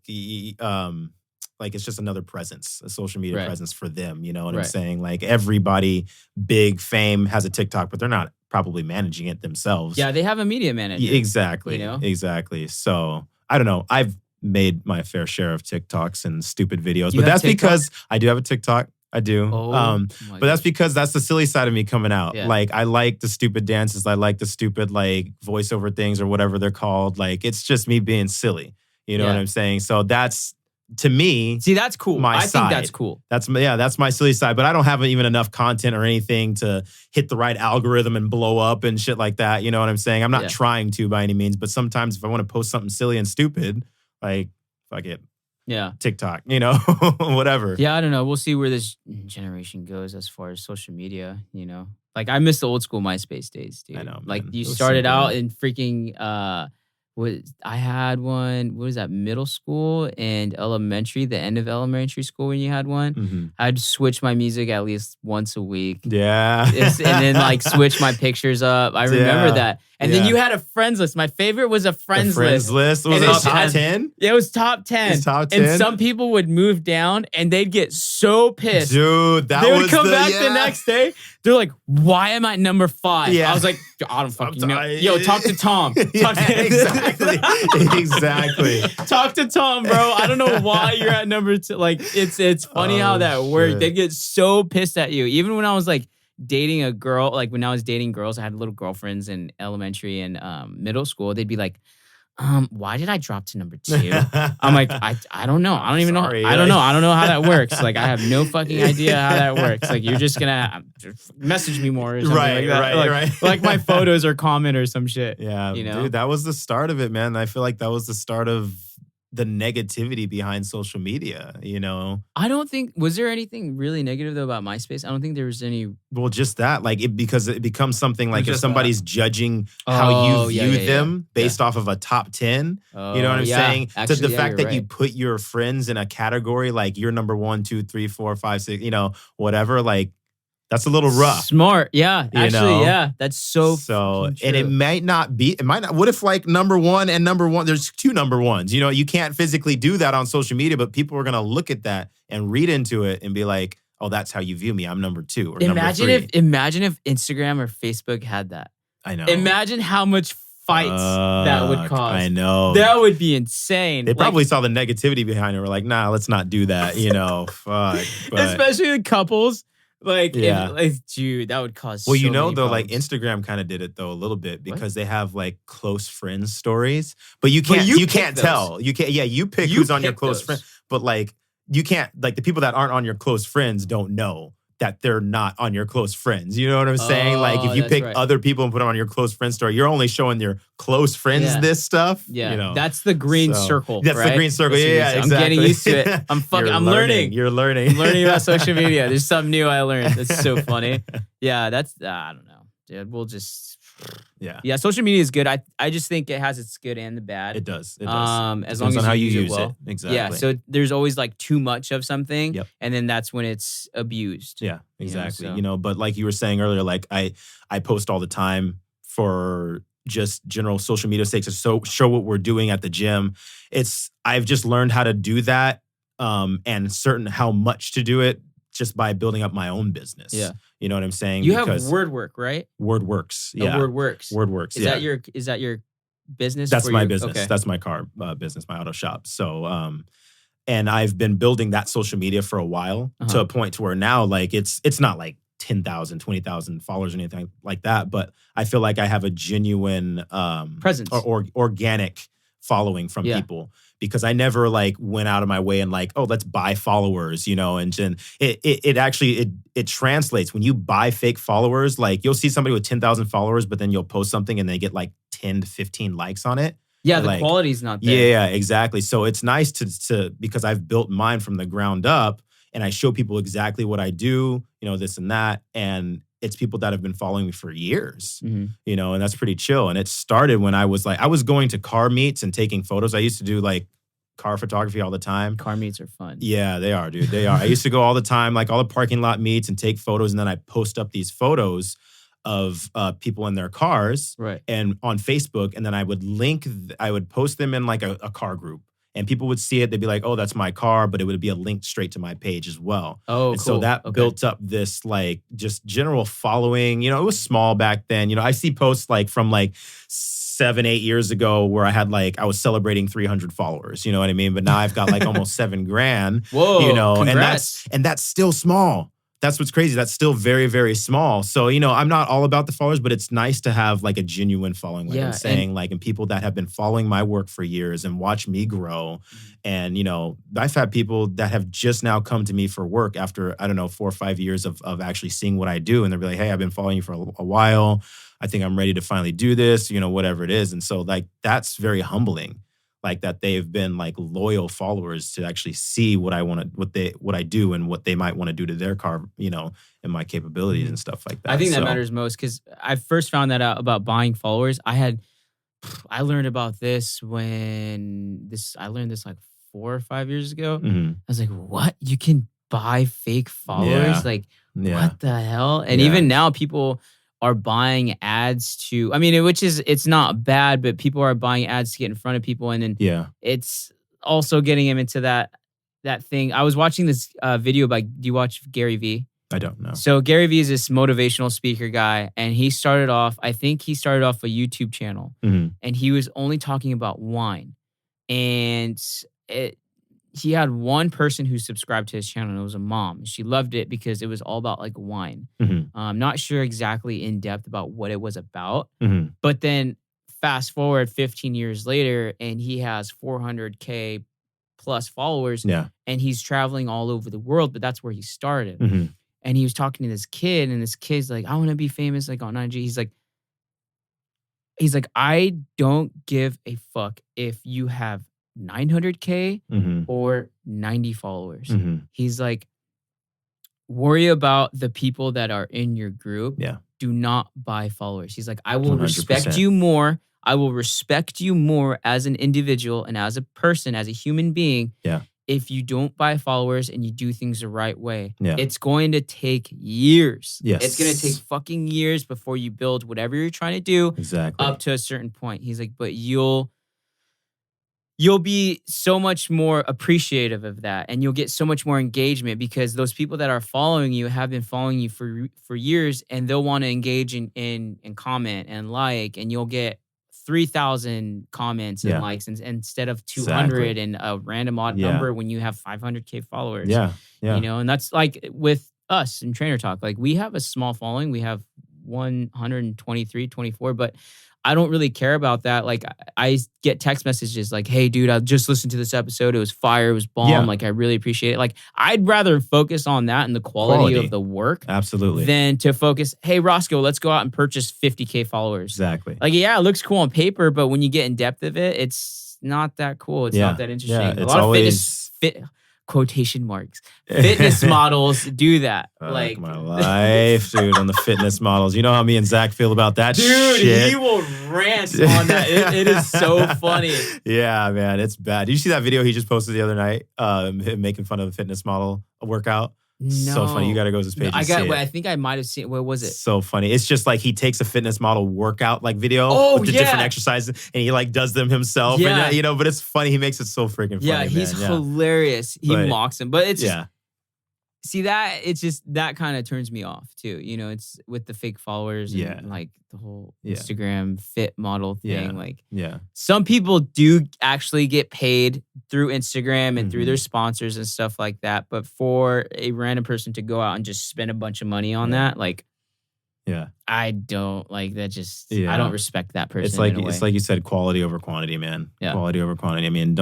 Speaker 2: it's just another presence, a social media presence for them. You know what I'm saying? Like everybody, big fame has a TikTok, but they're not probably managing it themselves.
Speaker 1: Yeah, they have a media manager.
Speaker 2: Exactly. Exactly. So I don't know. I've made my fair share of TikToks and stupid videos, but that's because I do have a TikTok. I do. But that's because that's the silly side of me coming out. Yeah. Like I like the stupid dances. I like the stupid like voiceover things or whatever they're called. Like it's just me being silly. You know what I'm saying? So that's, to me,
Speaker 1: that's cool. I think that's cool.
Speaker 2: That's my silly side. But I don't have even enough content or anything to hit the right algorithm and blow up and shit like that. You know what I'm saying? I'm not trying to by any means. But sometimes if I want to post something silly and stupid, like fuck it.
Speaker 1: Yeah.
Speaker 2: TikTok, whatever.
Speaker 1: Yeah, I don't know. We'll see where this generation goes as far as social media, Like I miss the old school MySpace days, dude.
Speaker 2: I know, man.
Speaker 1: Like you started out in freaking I had one, what was that, middle school and elementary, the end of elementary school when you had one.
Speaker 2: Mm-hmm.
Speaker 1: I'd switch my music at least once a week.
Speaker 2: Yeah.
Speaker 1: And then like switch my pictures up. I remember that. And then you had a friends list. My favorite was a friends list.
Speaker 2: Was it top 10?
Speaker 1: It was top 10.
Speaker 2: It's top 10.
Speaker 1: And some people would move down and they'd get so pissed.
Speaker 2: Dude,
Speaker 1: they would come back the next day. They're like, why am I number 5?
Speaker 2: Yeah.
Speaker 1: I was like, I don't fucking know. Yo, talk to Tom.
Speaker 2: Exactly. Exactly.
Speaker 1: Talk to Tom, bro. I don't know why you're at number 2. Like, it's funny how that worked. They get so pissed at you. Even when I was like dating a girl, like when I was dating girls, I had little girlfriends in elementary and middle school. They'd be like, why did I drop to number 2? I'm like, I don't know. I don't even know. I don't know. I don't know how that works. Like, I have no fucking idea how that works. Like, you're just gonna message me more or something like that.
Speaker 2: Right.
Speaker 1: Like my photos or comment or some shit.
Speaker 2: Yeah, dude, that was the start of it, man. I feel like that was the start of the negativity behind social media,
Speaker 1: I don't think, was there anything really negative though about MySpace? I don't think there was any.
Speaker 2: Well, just that, like because it becomes something like if somebody's judging how you view them based off of a top 10, you know what I'm saying? Actually, to the fact that you put your friends in a category, like you're number 1, 2, 3, 4, 5, 6, whatever, like that's a little rough.
Speaker 1: Smart. Yeah. Actually, yeah. That's so
Speaker 2: and it might not, what if like number 1 and number 1, there's 2 number 1s, you can't physically do that on social media, but people are going to look at that and read into it and be like, oh, that's how you view me. I'm number 2 or number 3.
Speaker 1: Imagine if Instagram or Facebook had that.
Speaker 2: I know.
Speaker 1: Imagine how much fights that would cause.
Speaker 2: I know.
Speaker 1: That would be insane.
Speaker 2: They probably saw the negativity behind it. We're like, nah, let's not do that, fuck. But,
Speaker 1: especially the couples. Like, dude, that would cause
Speaker 2: well,
Speaker 1: so many
Speaker 2: though,
Speaker 1: problems.
Speaker 2: like Instagram kind of did it though a little bit because they have like close friends stories, but you can't tell. You can't. Yeah, you pick who's on your close friend, but like you can't, like, the people that aren't on your close friends don't know that they're not on your close friends. You know what I'm saying? Like, if you pick other people and put them on your close friend story, you're only showing your close friends this stuff.
Speaker 1: Yeah,
Speaker 2: you know?
Speaker 1: That's the green circle.
Speaker 2: That's
Speaker 1: right?
Speaker 2: the green circle. Yeah, exactly.
Speaker 1: I'm getting used to it. I'm learning.
Speaker 2: You're learning.
Speaker 1: I'm learning about social media. There's something new I learned. That's so funny. Yeah, that's, I don't know, dude. We'll just... Yeah, social media is good. I just think it has its good and the bad.
Speaker 2: It does.
Speaker 1: As long as
Speaker 2: how
Speaker 1: you
Speaker 2: use
Speaker 1: it well.
Speaker 2: Exactly.
Speaker 1: Yeah. So there's always like too much of something, and then that's when it's abused.
Speaker 2: Yeah, exactly. But like you were saying earlier, like I post all the time for just general social media sake to show what we're doing at the gym. I've just learned how to do that, and certain how much to do it just by building up my own business. Yeah. You know what I'm saying?
Speaker 1: You have WordWork, right?
Speaker 2: WordWorks. Yeah.
Speaker 1: WordWorks.
Speaker 2: WordWorks.
Speaker 1: Is that your business?
Speaker 2: That's my business. Okay. That's my car business, my auto shop. So, and I've been building that social media for a while to a point to where now, like, it's not like 10,000, 20,000 followers or anything like that, but I feel like I have a genuine
Speaker 1: presence
Speaker 2: or organic following from people. Because I never like went out of my way and like, oh, let's buy followers, and then it actually translates when you buy fake followers. Like, you'll see somebody with 10,000 followers, but then you'll post something and they get like 10 to 15 likes on it.
Speaker 1: Yeah, the quality's not there.
Speaker 2: Yeah, exactly. So it's nice to because I've built mine from the ground up and I show people exactly what I do, this and that, and it's people that have been following me for years, and that's pretty chill. And it started when I was going to car meets and taking photos. I used to do like car photography all the time.
Speaker 1: Car meets are fun.
Speaker 2: Yeah, they are, dude. They are. I used to go all the time, like all the parking lot meets and take photos. And then I post up these photos of people in their cars and on Facebook. And then I would post them in like a car group. And people would see it. They'd be like, oh, that's my car. But it would be a link straight to my page as well.
Speaker 1: Oh,
Speaker 2: and
Speaker 1: cool.
Speaker 2: So that built up this like just general following. It was small back then. I see posts like from like 7-8 years ago where I had like, I was celebrating 300 followers. You know what I mean? But now I've got like almost $7,000.
Speaker 1: Whoa,
Speaker 2: congrats. and that's still small. That's what's crazy. That's still very, very small. So, I'm not all about the followers, but it's nice to have like a genuine following, like I'm saying, and people that have been following my work for years and watch me grow. And, I've had people that have just now come to me for work after, 4 or 5 years of actually seeing what I do. And they'll be like, hey, I've been following you for a while. I think I'm ready to finally do this, whatever it is. And so like, that's very humbling. Like that they've been like loyal followers to actually see what I do and what they might want to do to their car, and my capabilities and stuff like that.
Speaker 1: I think that matters most because I first found that out about buying followers. I learned about this I learned this like 4 or 5 years ago. I was like, what? You can buy fake followers? What the hell? And even now people are buying ads to, it's not bad, but people are buying ads to get in front of people. And then it's also getting them into that thing. I was watching this video do you watch Gary Vee?
Speaker 2: I don't know.
Speaker 1: So Gary Vee is this motivational speaker guy. And he started off a YouTube channel and he was only talking about wine. And he had one person who subscribed to his channel, and it was a mom. She loved it because it was all about like wine. I'm not sure exactly in depth about what it was about, but then fast forward 15 years later, and he has 400K plus followers, and he's traveling all over the world. But that's where he started. And he was talking to this kid, and this kid's like, "I want to be famous like on IG." He's like, "I don't give a fuck if you have 900K or 90 followers." He's like, worry about the people that are in your group. Yeah. Do not buy followers. He's like, I will 100%. Respect you more. I will respect you more as an individual and as a person, as a human being. Yeah. If you don't buy followers and you do things the right way. Yeah. It's going to take years. Yes. It's going to take fucking years before you build whatever you're trying to do up to a certain point. He's like, but you'll be so much more appreciative of that, and you'll get so much more engagement because those people that are following you have been following you for years, and they'll want to engage in comment and like, and you'll get 3,000 comments and likes instead of 200 and a random odd number when you have 500K followers. Yeah. And that's like with us in Trainer Talk. Like we have a small following. We have 123, 24, but I don't really care about that. Like I get text messages like, hey dude, I just listened to this episode. It was fire. It was bomb.
Speaker 2: Yeah.
Speaker 1: Like I really appreciate it. Like I'd rather focus on that and the quality of the work
Speaker 2: Absolutely.
Speaker 1: than to focus, hey Roscoe, let's go out and purchase 50K followers.
Speaker 2: Exactly.
Speaker 1: Like, yeah, it looks cool on paper, but when you get in depth of it, it's not that cool. It's not that interesting.
Speaker 2: Yeah,
Speaker 1: A
Speaker 2: it's
Speaker 1: lot
Speaker 2: always
Speaker 1: of quotation marks. Fitness models do that.
Speaker 2: Like my life, dude, on the fitness models. You know how me and Zach feel about that
Speaker 1: dude,
Speaker 2: shit?
Speaker 1: he will rant on that. It is so funny.
Speaker 2: Yeah, man, it's bad. Did you see that video he just posted the other night? Him making fun of the fitness model workout.
Speaker 1: No.
Speaker 2: So funny. You got to go to his page.
Speaker 1: I think I might have seen. What was it?
Speaker 2: So funny. It's just like he takes a fitness model workout like video with the different exercises and he like does them himself.
Speaker 1: Yeah.
Speaker 2: And, but it's funny. He makes it so freaking funny.
Speaker 1: Yeah, he's hilarious. He mocks him, but it's just, see that it's just that kind of turns me off too. It's with the fake followers and like the whole Instagram fit model thing. Like some people do actually get paid through Instagram and through their sponsors and stuff like that. But for a random person to go out and just spend a bunch of money on that, like I don't like that. Just I don't respect that person.
Speaker 2: It's like you said, quality over quantity, man.
Speaker 1: Yeah.
Speaker 2: Quality over quantity. I mean,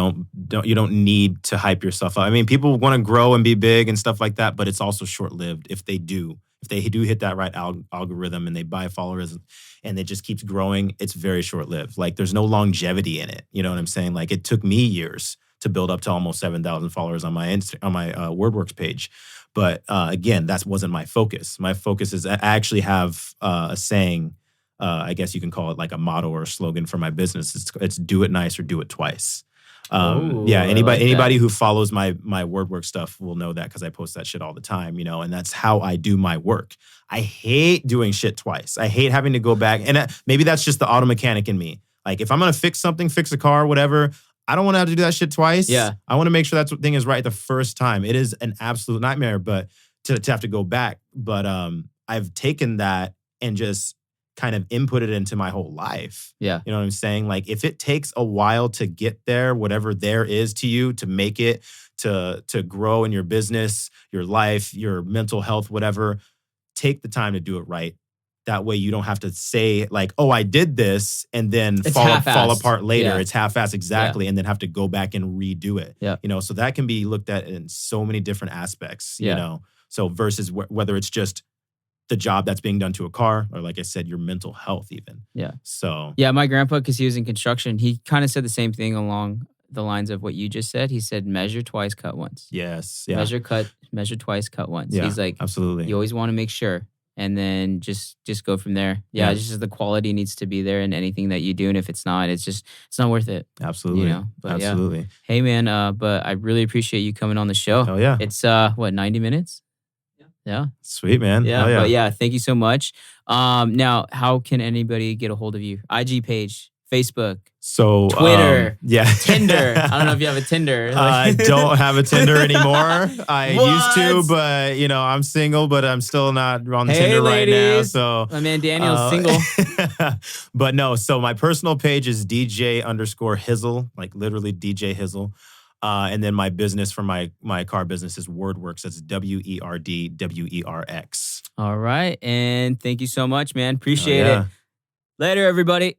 Speaker 2: you don't need to hype yourself up. I mean, people want to grow and be big and stuff like that, but it's also short lived if they do hit that right algorithm and they buy followers and it just keeps growing. It's very short lived. Like there's no longevity in it. You know what I'm saying? Like it took me years to build up to almost 7,000 followers on my WordWorks page. But again, that wasn't my focus. My focus is I actually have a saying, I guess you can call it like a motto or a slogan for my business. It's do it nice or do it twice. Anybody who follows my WordWorks stuff will know that because I post that shit all the time, and that's how I do my work. I hate doing shit twice. I hate having to go back. And maybe that's just the auto mechanic in me. Like if I'm going to fix something, fix a car, whatever, I don't want to have to do that shit twice.
Speaker 1: Yeah.
Speaker 2: I want to make sure that thing is right the first time. It is an absolute nightmare, but to have to go back. But I've taken that and just kind of input it into my whole life.
Speaker 1: Yeah.
Speaker 2: You know what I'm saying? Like if it takes a while to get there, whatever there is to you, to make it, to grow in your business, your life, your mental health, whatever, take the time to do it right. That way you don't have to say like, oh, I did this and then fall apart later. Yeah. It's half-assed, exactly. Yeah. And then have to go back and redo it.
Speaker 1: Yeah.
Speaker 2: So that can be looked at in so many different aspects, So versus whether it's just the job that's being done to a car or like I said, your mental health even.
Speaker 1: Yeah.
Speaker 2: So.
Speaker 1: Yeah, my grandpa, because he was in construction, he kind of said the same thing along the lines of what you just said. He said, measure twice, cut once.
Speaker 2: Yes. Yeah.
Speaker 1: Measure twice, cut once.
Speaker 2: Yeah,
Speaker 1: he's like,
Speaker 2: absolutely.
Speaker 1: You always want to make sure. And then just go from there. Yeah, just the quality needs to be there in anything that you do. And if it's not, it's not worth it.
Speaker 2: Absolutely.
Speaker 1: But
Speaker 2: absolutely.
Speaker 1: Yeah. Hey man, but I really appreciate you coming on the show.
Speaker 2: Oh yeah.
Speaker 1: It's 90 minutes? Yeah.
Speaker 2: Sweet, man.
Speaker 1: Yeah.
Speaker 2: Oh, yeah.
Speaker 1: But yeah, thank you so much. Now, how can anybody get a hold of you? IG page, Facebook,
Speaker 2: so
Speaker 1: Twitter,
Speaker 2: Tinder.
Speaker 1: I don't know if you have a Tinder.
Speaker 2: I don't have a Tinder anymore. I used to, but I'm single, but I'm still not on Tinder
Speaker 1: ladies.
Speaker 2: Right now. So
Speaker 1: my man Daniel's single.
Speaker 2: But no, so my personal page is DJ_Hizzle, like literally DJ Hizzle. And then my business for my car business is WordWorks. That's WERDWERX.
Speaker 1: All right. And thank you so much, man. Appreciate it. Later, everybody.